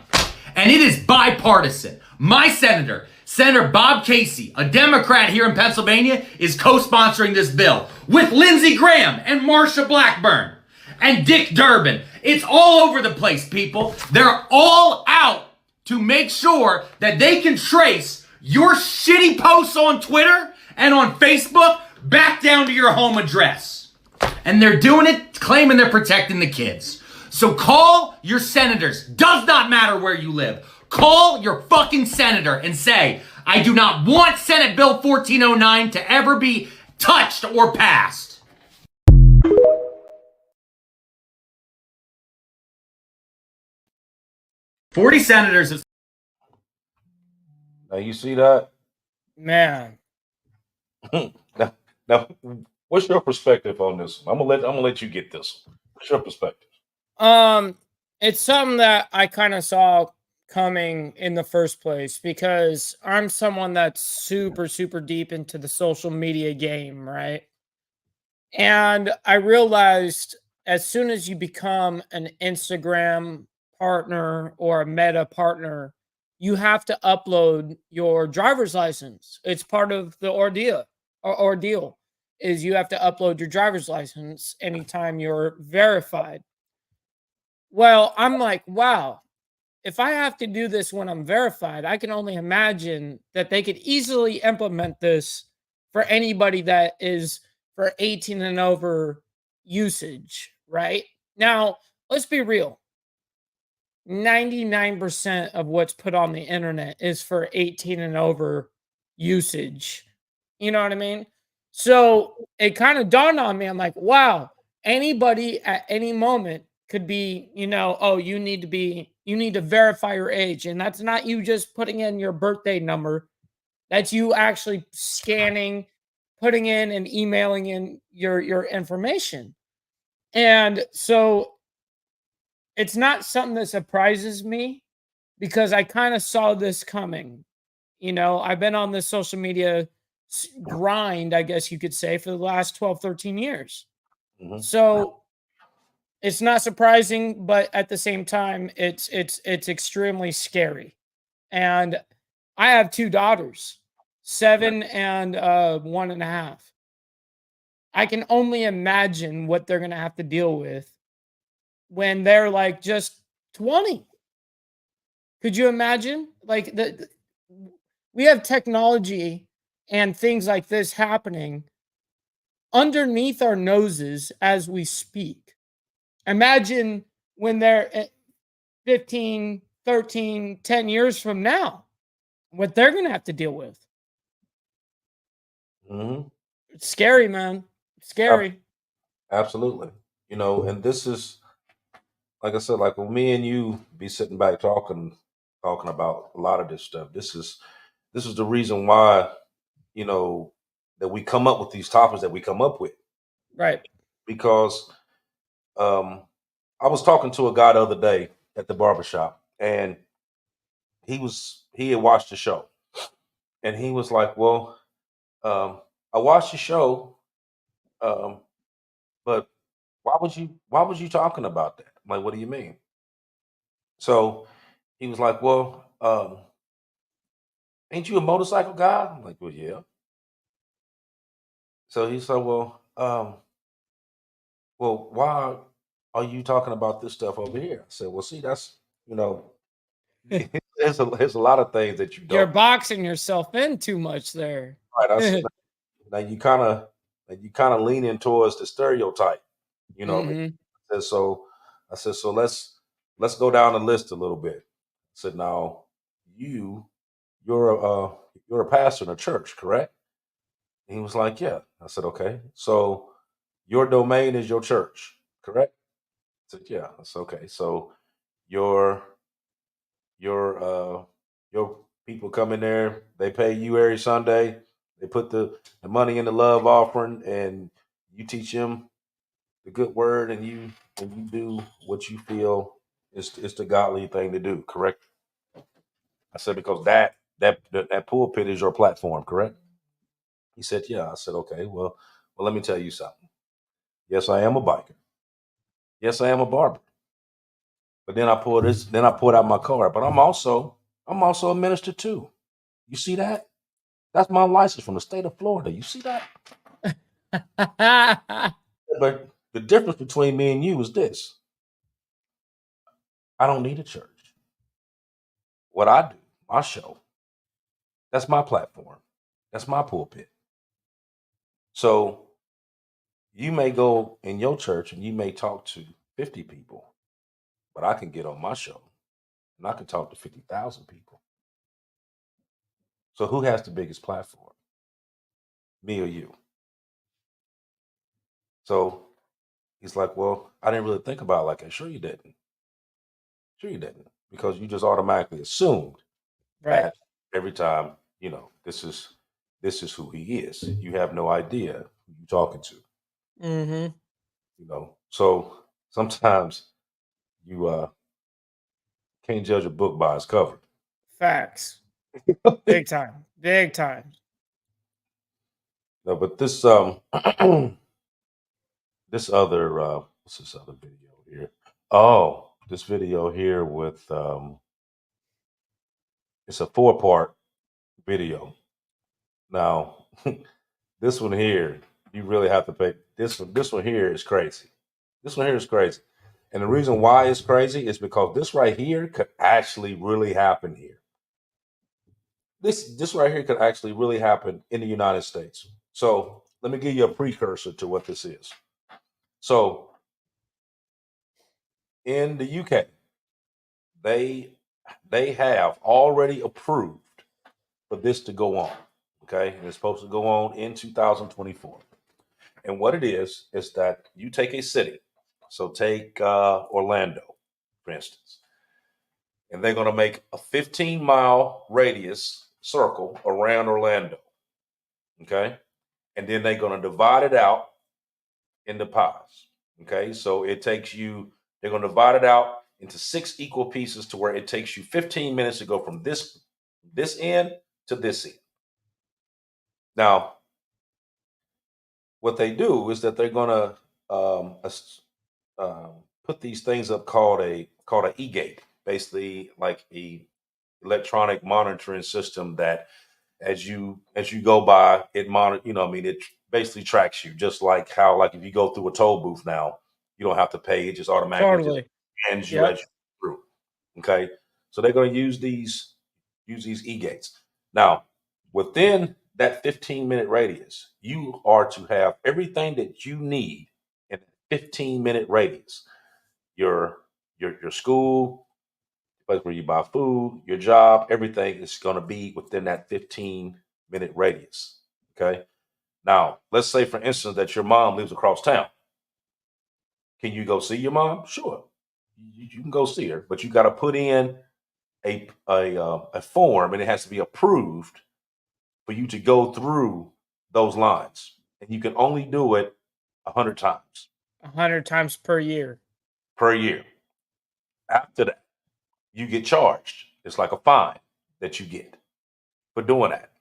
And it is bipartisan. My senator, Senator Bob Casey, a Democrat here in Pennsylvania, is co-sponsoring this bill with Lindsey Graham and Marsha Blackburn and Dick Durbin. It's all over the place, people. They're all out to make sure that they can trace your shitty posts on Twitter and on Facebook back down to your home address. And they're doing it claiming they're protecting the kids. So call your senators. Does not matter where you live. Call your fucking senator and say, I do not want Senate Bill 1409 to ever be touched or passed. "40 senators have..." Now you see that? Man. Now, what's your perspective on this? I'm gonna let you get this. What's your perspective? It's something that I kind of saw coming in the first place because I'm someone that's super, super deep into the social media game, right? And I realized as soon as you become an Instagram partner or a Meta partner, you have to upload your driver's license. It's part of the ordeal is you have to upload your driver's license anytime you're verified. Well, I'm like, wow, if I have to do this when I'm verified, I can only imagine that they could easily implement this for anybody that is for 18 and over usage, right? Now, let's be real. 99% of what's put on the internet is for 18 and over usage. You know what I mean? So it kind of dawned on me. I'm like, wow, anybody at any moment could be, oh, you need to verify your age. And that's not you just putting in your birthday number. That's you actually scanning, putting in and emailing in your information. And so it's not something that surprises me because I kind of saw this coming. I've been on this social media grind, I guess you could say, for the last 12, 13 years. Mm-hmm. So it's not surprising, but at the same time, it's extremely scary. And I have two daughters, 7 and 1.5. I can only imagine what they're going to have to deal with when they're like just 20. Could you imagine? Like we have technology and things like this happening underneath our noses as we speak. Imagine when they're at 15, 13, 10 years from now, what they're going to have to deal with. Mm-hmm. It's scary, man. It's scary. Absolutely. And this is, like I said, like when me and you be sitting back talking about a lot of this stuff. This is the reason why, that we come up with these topics that we come up with. Right. Because I was talking to a guy the other day at the barbershop, and he had watched the show, and he was like, well, I watched the show, but why was you talking about that? I'm like, what do you mean? So he was like, well, ain't you a motorcycle guy? I'm like, well, yeah. So he said, well, why are you talking about this stuff over here? I said, well, see, that's, there's a lot of things that you don't. You're boxing yourself in too much there. Right. Now you kind of lean in towards the stereotype, Mm-hmm. said, so let's go down the list a little bit. I said, now you you're you're a pastor in a church, correct? And he was like, yeah. I said, okay. So your domain is your church, correct? I said, yeah. I said, okay. So your your your people come in there, they pay you every Sunday, they put the money in the love offering, and you teach them the good word, and you do what you feel is the godly thing to do, correct? I said, because that pulpit is your platform, correct? He said, yeah. I said, okay, well, let me tell you something. Yes, I am a biker. Yes, I am a barber. But then I pulled out my card. But I'm also a minister too. You see that? That's my license from the state of Florida. You see that? But the difference between me and you is this: I don't need a church. What I do, my show, that's my platform. That's my pulpit. So you may go in your church and you may talk to 50 people, but I can get on my show and I can talk to 50,000 people. So who has the biggest platform? Me or you? So he's like, well, I didn't really think about it like that. Sure you didn't. Sure you didn't. Because you just automatically assumed Right. that every time, this is who he is. You have no idea who you're talking to. Mm-hmm. So sometimes you can't judge a book by its cover. Facts. Big time. Big time. No, but this this other what's this other video here? Oh, this video here with it's a 4-part video. Now, this one here, you really have to pay. This one here is crazy. This one here is crazy. And the reason why it's crazy is because this right here could actually really happen here. This right here could actually really happen in the United States. So let me give you a precursor to what this is. So in the UK, they they have already approved for this to go on. Okay, and it's supposed to go on in 2024. And what it is that you take a city. So take Orlando, for instance, and they're going to make a 15-mile radius circle around Orlando. Okay, and then they're going to divide it out into pies. Okay, so it takes you. They're going to divide it out into 6 equal pieces to where it takes you 15 minutes to go from this end to this end. Now, what they do is that they're going to put these things up called a e-gate, basically like a electronic monitoring system that as you go by, it monitor. It basically tracks you, just like how like if you go through a toll booth now, you don't have to pay; it just automatically just Totally. hands you Yep. as you go through. Okay, so they're going to use these e-gates. Now, within that 15-minute radius, you are to have everything that you need in a 15-minute radius. Your your school, the place where you buy food, your job, everything is going to be within that 15-minute radius. Okay. Now, let's say, for instance, that your mom lives across town. Can you go see your mom? Sure, you can go see her, but you got to put in a form, and it has to be approved for you to go through those lines, and you can only do it 100 times 100 times per year. per year. After that, you get charged. It's like a fine that you get for doing that.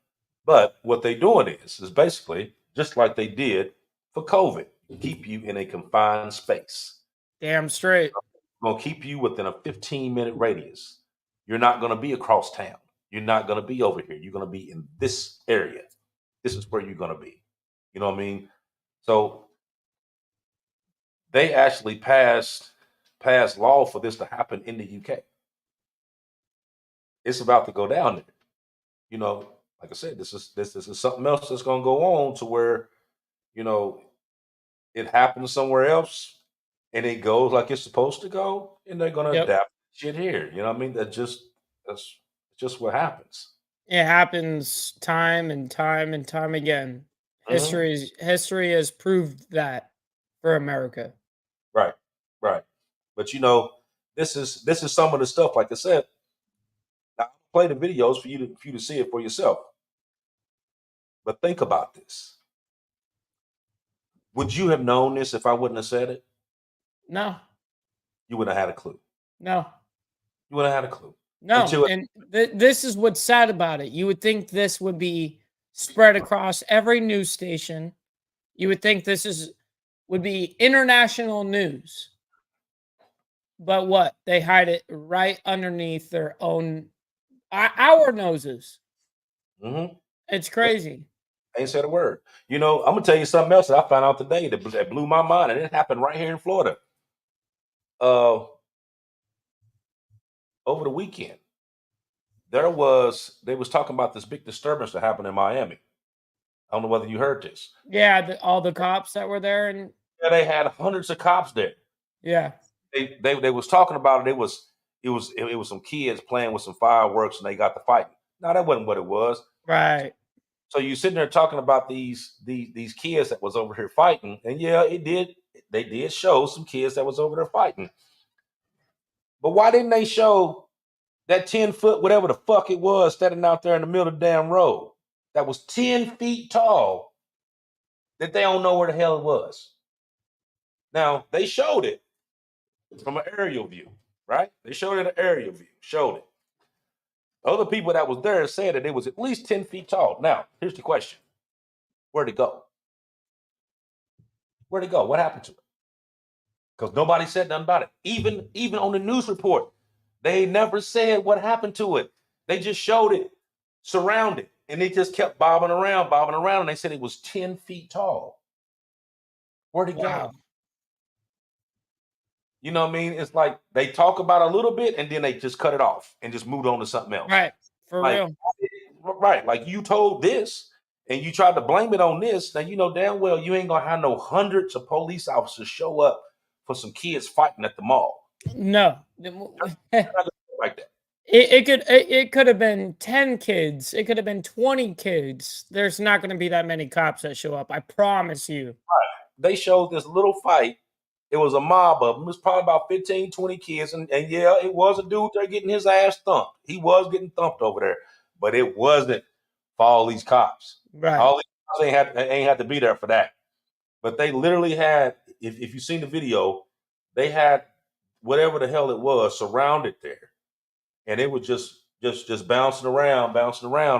But what they're doing is basically just like they did for COVID, keep you in a confined space. Damn straight. Going to keep you within a 15-minute radius. You're not going to be across town. You're not going to be over here. You're going to be in this area. This is where you're going to be. You know what I mean? So they actually passed law for this to happen in the UK. It's about to go down there. You know, like I said, this is something else that's going to go on to where you know it happens somewhere else. and it goes like it's supposed to go, and they're gonna Yep. adapt shit here. You know what I mean? That's just what happens. It happens time and time and time again. Mhm. History has proved that for America. Right, right. But this is some of the stuff. Like I said, I'll play the videos for you to see it for yourself. But think about this. Would you have known this if I wouldn't have said it? No, You wouldn't have had a clue. no, You wouldn't have had a clue no. until And this is what's sad about it. You would think this would be spread across every news station. You would think would be international news. But what? They hide it right underneath their own our noses. Mhm. It's crazy. Ain't said a word. I'm gonna tell you something else that I found out today that blew my mind, and it happened right here in Florida. Uh, over the weekend, they was talking about this big disturbance that happened in Miami. I don't know whether you heard this. Yeah, all the cops that were there, and Yeah, they had hundreds of cops there. yeah, They was talking about it. It was some kids playing with some fireworks, and they got to fighting. No, that wasn't what it was. right. So you sitting there talking about these kids that was over here fighting, and yeah, they did show some kids that was over there fighting. But why didn't they show that 10-foot, whatever the fuck it was, standing out there in the middle of the damn road that was 10 feet tall, that they don't know where the hell it was? Now, they showed it from an aerial view, right? They showed it an aerial view, showed it. Other people that was there said that it was at least 10 feet tall. Now, here's the question. Where'd it go? Where'd it go? What happened to it? Because nobody said nothing about it. Even on the news report, they never said what happened to it. They just showed it surrounded, and it just kept bobbing around, and they said it was 10 feet tall. Where'd it go? Wow. You know what I mean? It's like they talk about a little bit, and then they just cut it off and just moved on to something else. Right. For Like, real. right, like you told this, and you tried to blame it on this. Now you know damn well you ain't gonna have no hundreds of police officers show up for some kids fighting at the mall. No. You're not gonna do it like that. It could have been 10 kids. It could have been 20 kids. There's not going to be that many cops that show up. I promise you. They showed this little fight. It was a mob of them. It was probably about 15, 20 kids. And yeah, it was a dude there getting his ass thumped. He was getting thumped over there. But it wasn't for all these cops. Right. All these cops ain't had to be there for that. But they literally had, if you've seen the video, they had whatever the hell it was surrounded there. And it was just bouncing around.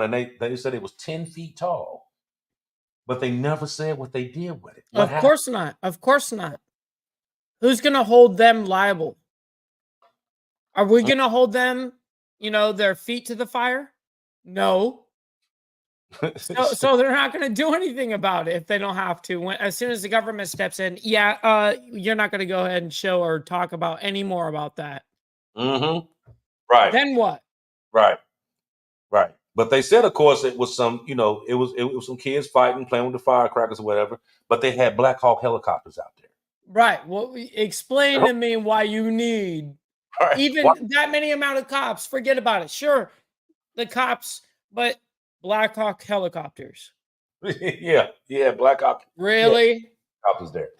And they said it was 10 feet tall. But they never said what they did with it. What Of happened? course not. Of course not. Who's going to hold them liable? Are we going to hold them, their feet to the fire? No. So they're not going to do anything about it if they don't have to. As soon as the government steps in, you're not going to go ahead and show or talk about any more about that. Mm-hmm. Right. Then what? Right. But they said, of course, it was it was some kids fighting, playing with the firecrackers or whatever. But they had Black Hawk helicopters out there. Right. Well, explain to me why you need even that many amount of cops. Forget about it. Sure, the cops, but Black Hawk helicopters. yeah, Black Hawk. Really? Helicopters there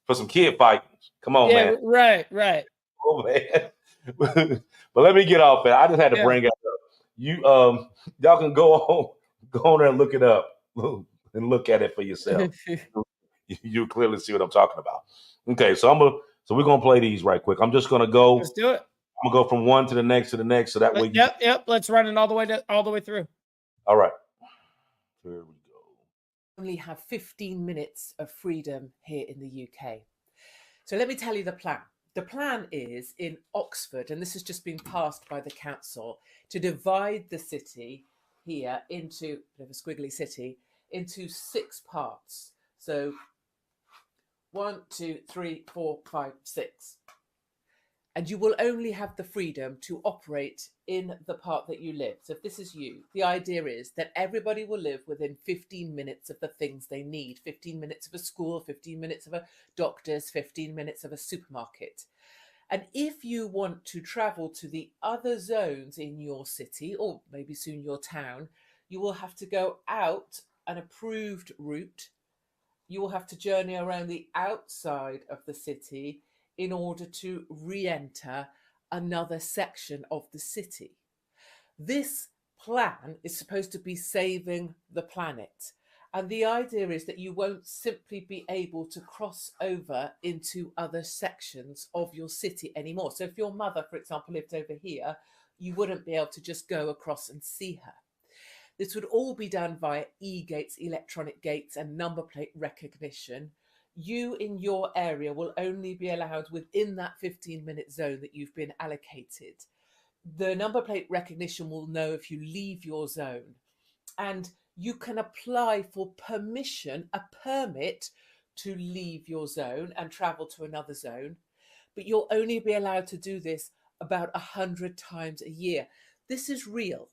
for some kid fighting. Come on, man. Right. Oh man. But let me get off it. I just had to bring it up. Y'all can go on there and look it up and look at it for yourself. You clearly see what I'm talking about. Okay, so we're gonna play these right quick. I'm just gonna go. Let's do it. I'm gonna go from one to the next, so that way. Yep. Let's run it all the way through. All right. Here we go. Only have 15 minutes of freedom here in the UK. So let me tell you the plan. The plan is in Oxford, and this has just been passed by the council, to divide the city here into a squiggly city into 6 parts. So 1, 2, 3, 4, 5, 6. And you will only have the freedom to operate in the part that you live. So if this is you, the idea is that everybody will live within 15 minutes of the things they need. 15 minutes of a school, 15 minutes of a doctor's, 15 minutes of a supermarket. And if you want to travel to the other zones in your city, or maybe soon your town, you will have to go out an approved route. You will have to journey around the outside of the city in order to re-enter another section of the city. This plan is supposed to be saving the planet. And the idea is that you won't simply be able to cross over into other sections of your city anymore. So if your mother, for example, lived over here, you wouldn't be able to just go across and see her. This would all be done via e-gates, electronic gates, and number plate recognition. You in your area will only be allowed within that 15-minute zone that you've been allocated. The number plate recognition will know if you leave your zone, and you can apply for permission, a permit to leave your zone and travel to another zone, but you'll only be allowed to do this about 100 times a year. This is real.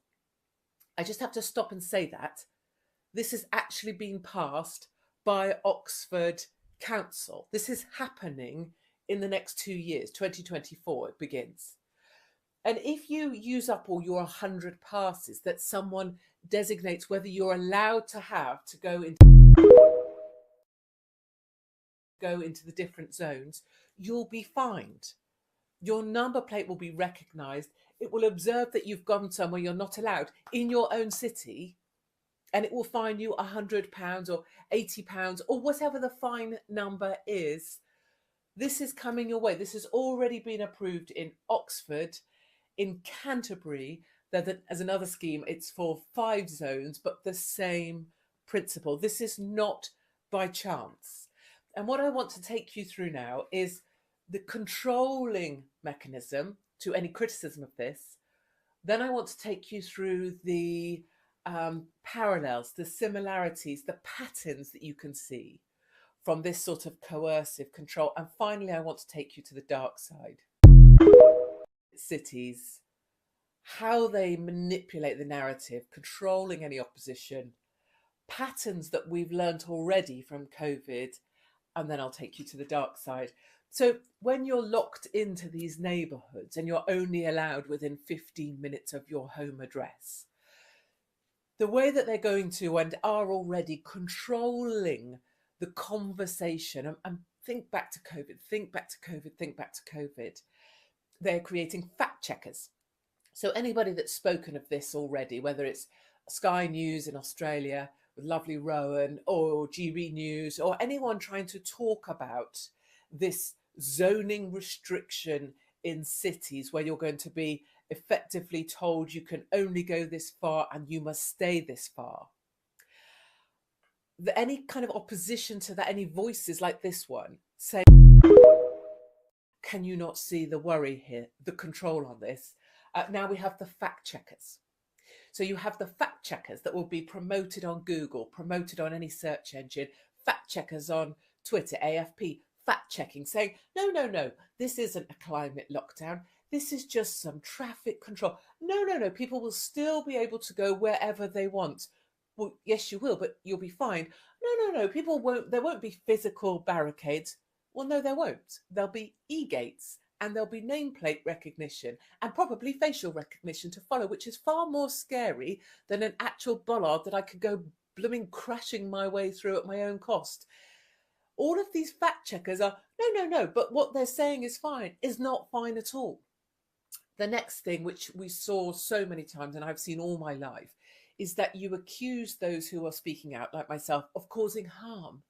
I just have to stop and say that. This has actually been passed by Oxford Council. This is happening in the next 2 years, 2024 it begins. And if you use up all your 100 passes that someone designates whether you're allowed to have to go into the different zones, you'll be fined. Your number plate will be recognised. It will observe that you've gone somewhere you're not allowed in your own city, and it will fine you £100 or £80 or whatever the fine number is. This is coming your way. This has already been approved in Oxford, in Canterbury. As another scheme, it's for 5 zones, but the same principle. This is not by chance. And what I want to take you through now is the controlling mechanism to any criticism of this. Then I want to take you through the parallels, the similarities, the patterns that you can see from this sort of coercive control. And finally, I want to take you to the dark side. Cities, how they manipulate the narrative, controlling any opposition, patterns that we've learnt already from COVID, and then I'll take you to the dark side. So when you're locked into these neighbourhoods and you're only allowed within 15 minutes of your home address, the way that they're going to and are already controlling the conversation, and think back to COVID, think back to COVID, think back to COVID, they're creating fact checkers. So anybody that's spoken of this already, whether it's Sky News in Australia with lovely Rowan, or GB News, or anyone trying to talk about this zoning restriction in cities where you're going to be effectively told you can only go this far and you must stay this far. Any kind of opposition to that, any voices like this one say, can you not see the worry here, the control on this? Now we have the fact checkers. So you have the fact checkers that will be promoted on Google, promoted on any search engine, fact checkers on Twitter, AFP, fact checking, saying, no, this isn't a climate lockdown. This is just some traffic control. No, people will still be able to go wherever they want. Well, yes, you will, but you'll be fine. No, there won't be physical barricades. Well, no, there won't. There'll be e-gates, and there'll be nameplate recognition and probably facial recognition to follow, which is far more scary than an actual bollard that I could go blooming crashing my way through at my own cost. All of these fact checkers are, no, but what they're saying is fine, is not fine at all. The next thing, which we saw so many times, and I've seen all my life, is that you accuse those who are speaking out, like myself, of causing harm.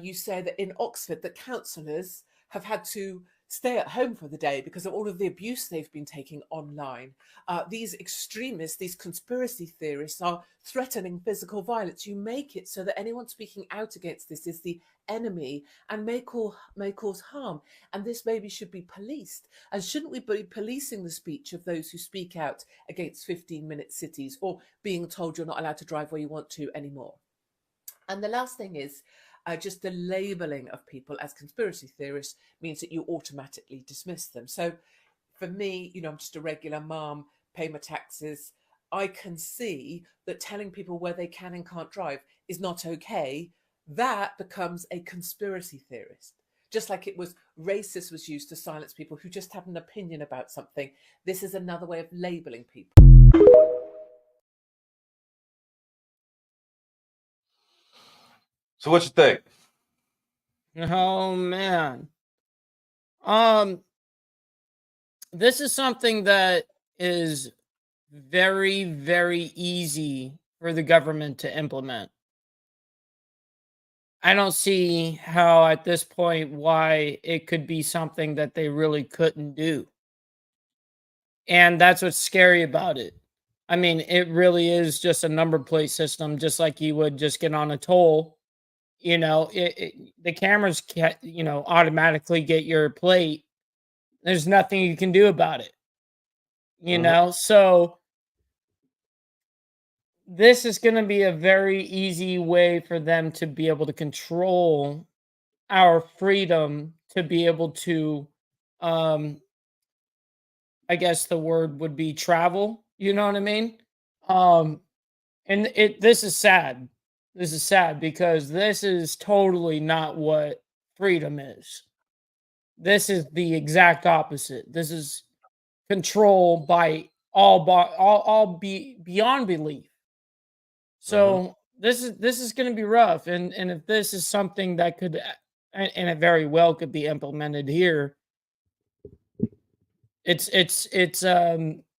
You say that in Oxford, the councillors have had to stay at home for the day because of all of the abuse they've been taking online. These extremists, these conspiracy theorists are threatening physical violence. You make it so that anyone speaking out against this is the enemy and may cause harm. And this maybe should be policed. And shouldn't we be policing the speech of those who speak out against 15-minute cities or being told you're not allowed to drive where you want to anymore? And the last thing is, just the labeling of people as conspiracy theorists means that you automatically dismiss them. So for me, I'm just a regular mom, pay my taxes. I can see that telling people where they can and can't drive is not okay. That becomes a conspiracy theorist. Just like it was racist was used to silence people who just had an opinion about something. This is another way of labeling people. So what you think? Oh man. This is something that is very, very easy for the government to implement. I don't see how at this point why it could be something that they really couldn't do. And that's what's scary about it. I mean, it really is just a number plate system, just like you would just get on a toll. The cameras can, automatically get your plate. There's nothing you can do about it. So this is going to be a very easy way for them to be able to control our freedom to be able to, I guess the word would be travel. You know what I mean? Um, and this is sad. This is sad because this is totally not what freedom is. This is the exact opposite. This is control by all be beyond belief. So this is going to be rough, and if this is something that could, and it very well could be implemented here,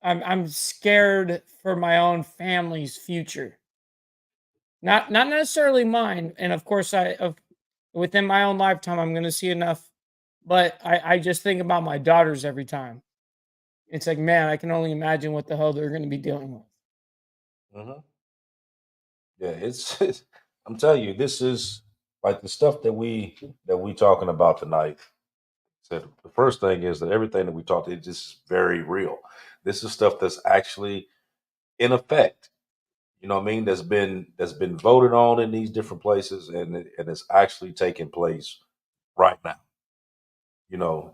I'm scared for my own family's future. Not necessarily mine, and of course within my own lifetime I'm going to see enough, but I just think about my daughters every time. It's like, man, I can only imagine what the hell they're going to be dealing with. Mm-hmm. Yeah, I'm telling you, this is like the stuff that we talking about tonight. So the first thing is that everything that we talked, it just is very real. This is stuff that's actually in effect. You know what I mean? That's been voted on in these different places, and it's actually taking place right now. You know,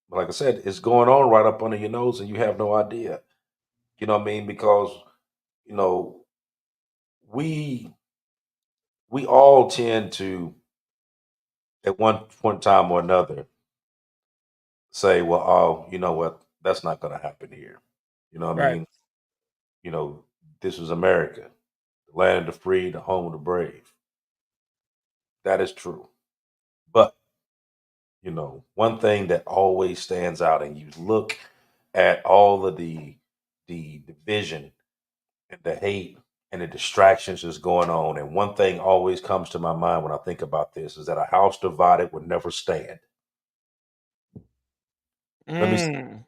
like I said, it's going on right up under your nose, and you have no idea. You know what I mean? Because you know we we all tend to, at one point in time or another, say, well, oh, you know what, that's not going to happen here. You know what I Right. mean? You know, this is America, the land of the free, the home of the brave. That is true. But, one thing that always stands out, and you look at all of the division and the hate and the distractions that's going on, and one thing always comes to my mind when I think about this is that a house divided would never stand. Let me Mm.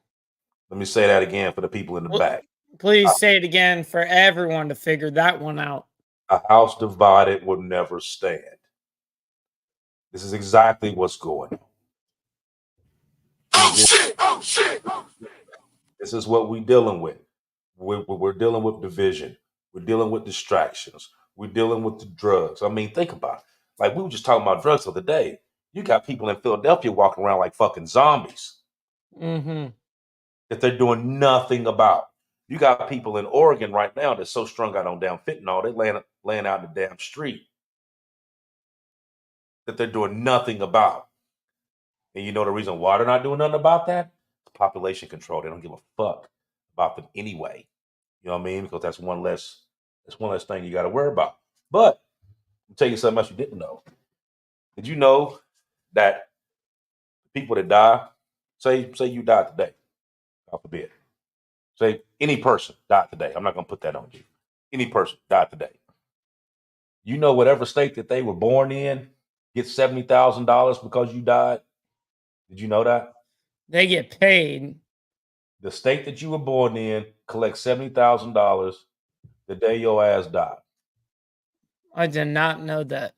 let me say that again for the people in the Pl- back. A, Please say it again for everyone to figure that one out. a house divided would never stand. This is exactly what's going on. This is what we're dealing with. We're dealing with division. We're dealing with distractions. We're dealing with the drugs. I mean, think about it. Like we were just talking about drugs the other day. You got people in Philadelphia walking around like fucking zombies Mm-hmm. that they're doing nothing about. You got people in Oregon right now that's so strung out on damn fentanyl, they laying out in the damn street that they're doing nothing about. And you know the reason why they're not doing nothing about that? Population control. They don't give a fuck about them anyway. You know what I mean? Because that's one less thing you got to worry about. But I'll tell you something else you didn't know. Did you know that people that die, say you died today, God forbid. Say any person died today. I'm not gonna put that on you. Any person died today. You know whatever state that they were born in gets $70,000 because you died. Did you know that? They get paid. The state that you were born in collects $70,000 the day your ass died. I did not know that.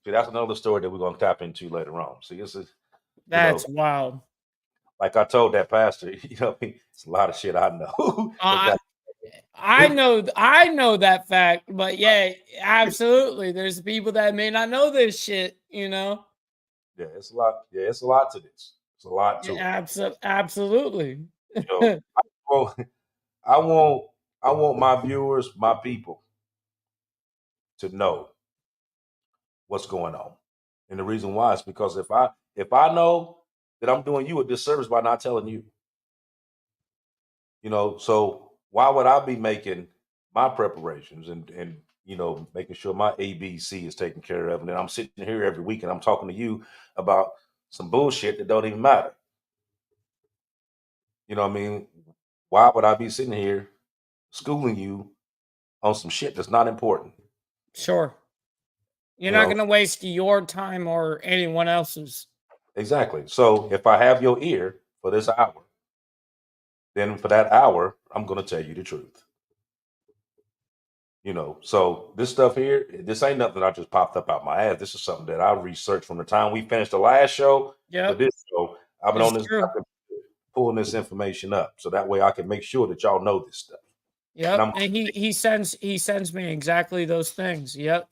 See, that's another story that we're gonna tap into later on. See, this is, you know, That's wild. like I told that pastor, it's a lot of shit I know. That's I got I know that fact, but yeah, absolutely. There's people that may not know this shit, you know. Yeah, it's a lot. Yeah, it's a lot to this. It's a lot to Yeah, it. absolutely. You know, well, I want I want my viewers, my people, to know what's going on. And the reason why is because if I know that I'm doing you a disservice by not telling you, so why would I be making my preparations and making sure my ABC is taken care of, and then I'm sitting here every week and I'm talking to you about some bullshit that don't even matter. You know what I mean? Why would I be sitting here schooling you on some shit that's not important? Sure. You're You not know, going to waste your time or anyone else's. exactly. So if I have your ear for this hour, then for that hour, I'm going to tell you the truth. So this stuff here, this ain't nothing I just popped up out my ass. This is something that I researched from the time we finished the last show to Yep, this show. I've been it's on this, true. I've been pulling this information up so that way I can make sure that y'all know this stuff. And Yep, and he sends me exactly those things. Yep,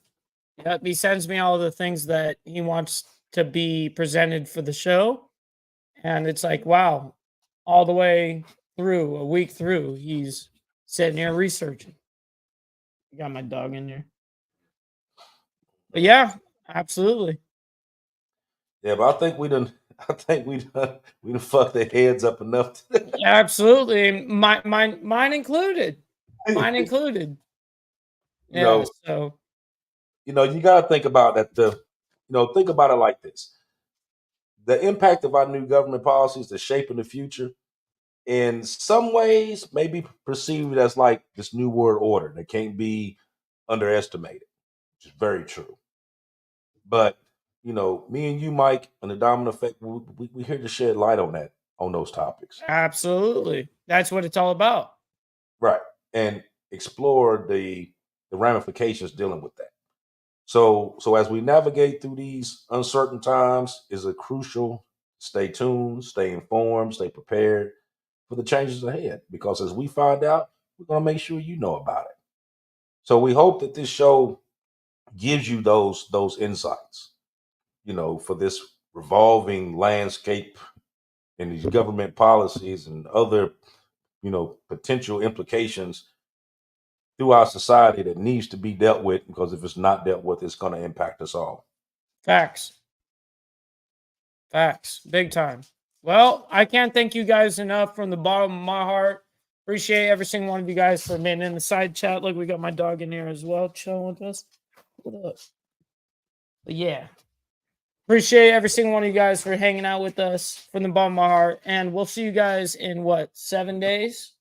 yep. He sends me all the things that he wants to be presented for the show, and it's like, wow, all the way through a week through, he's sitting here researching. Got my dog in there, but yeah, absolutely, Yeah, but I think we done. I think we done fucked their heads up enough. absolutely. Mine included. Mine included. you Yeah. know, So you got to think about that. Think about it like this: the impact of our new government policies to shaping the future, in some ways, may be perceived as like this new world order that can't be underestimated, which is very true. But me and you, Mike, and the Dominant Effect, we here to shed light on those topics, absolutely, that's what it's all about. right? And explore the ramifications dealing with that. So as we navigate through these uncertain times, is it crucial stay tuned, stay informed, stay prepared for the changes ahead. Because as we find out, we're gonna make sure you know about it. So we hope that this show gives you those insights, for this revolving landscape and these government policies and other, potential implications through our society that needs to be dealt with, because if it's not dealt with, it's going to impact us all. Facts. Facts. Big time. Well, I can't thank you guys enough from the bottom of my heart. Appreciate every single one of you guys for being in the side chat. Look, we got my dog in here as well, chilling with us. What up? But yeah. Appreciate every single one of you guys for hanging out with us from the bottom of my heart. And we'll see you guys in 7 days?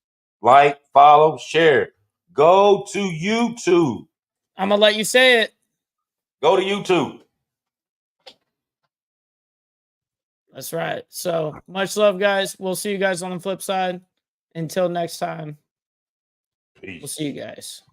Like, follow, share. Go to YouTube. I'm going to let you say it. Go to YouTube. That's right. So much love, guys. We'll see you guys on the flip side. Until next time, Peace. We'll see you guys.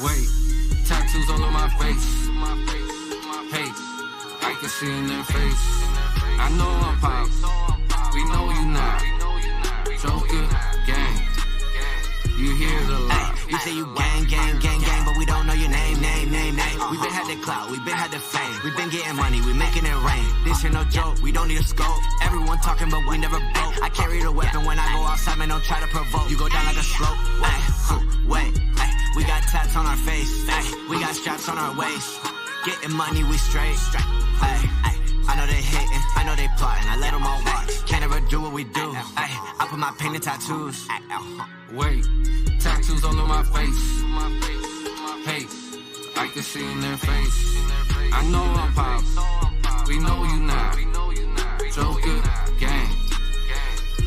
Wait, tattoos all on my face. Hey, I can see in their face. I know I'm pop. We know you not. Joker, gang. You hear the lie. You say you gang, but we don't know your name. We been had the clout, we been had the fame. We been getting money, we making it rain. This ain't no joke, we don't need a scope. Everyone talking, but we never broke. I carry the weapon when I go outside, man, don't try to provoke. You go down like a slope. Wait, we got tats on our face. We got straps on our waist. Getting money, we straight. I know they hating, I know they plotting. I let them all watch. Can't ever do what we do. I put my paint in tattoos. Wait, tattoos all on my face. Hey, I can see in their face. I know I'm pop. We know you not. Joker, gang.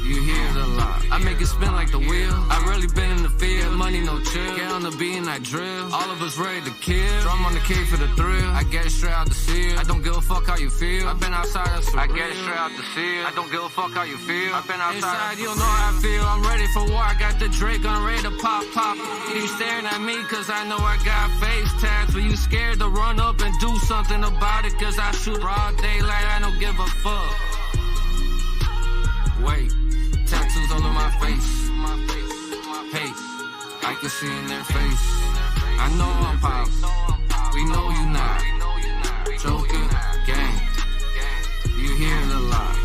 You hear it a lot. I make it spin like the wheel. I really been in the field. Money, no chill. Get on the beat and I drill. All of us ready to kill. Drum on the key for the thrill. I get it straight out the seal. I don't give a fuck how you feel. I've been outside, that's for real. I get it straight out the seal. I don't give a fuck how you feel. I've been outside. Inside, you don't know how I feel. I'm ready for war. I got the Drake on ready to pop. You staring at me cause I know I got face tats. But you scared to run up and do something about it cause I shoot broad daylight. I don't give a fuck. Wait. Tattoos all on my face. Hey, I can see in their face. I know I'm pop. We know you not. Joker, gang. You hear it a lot.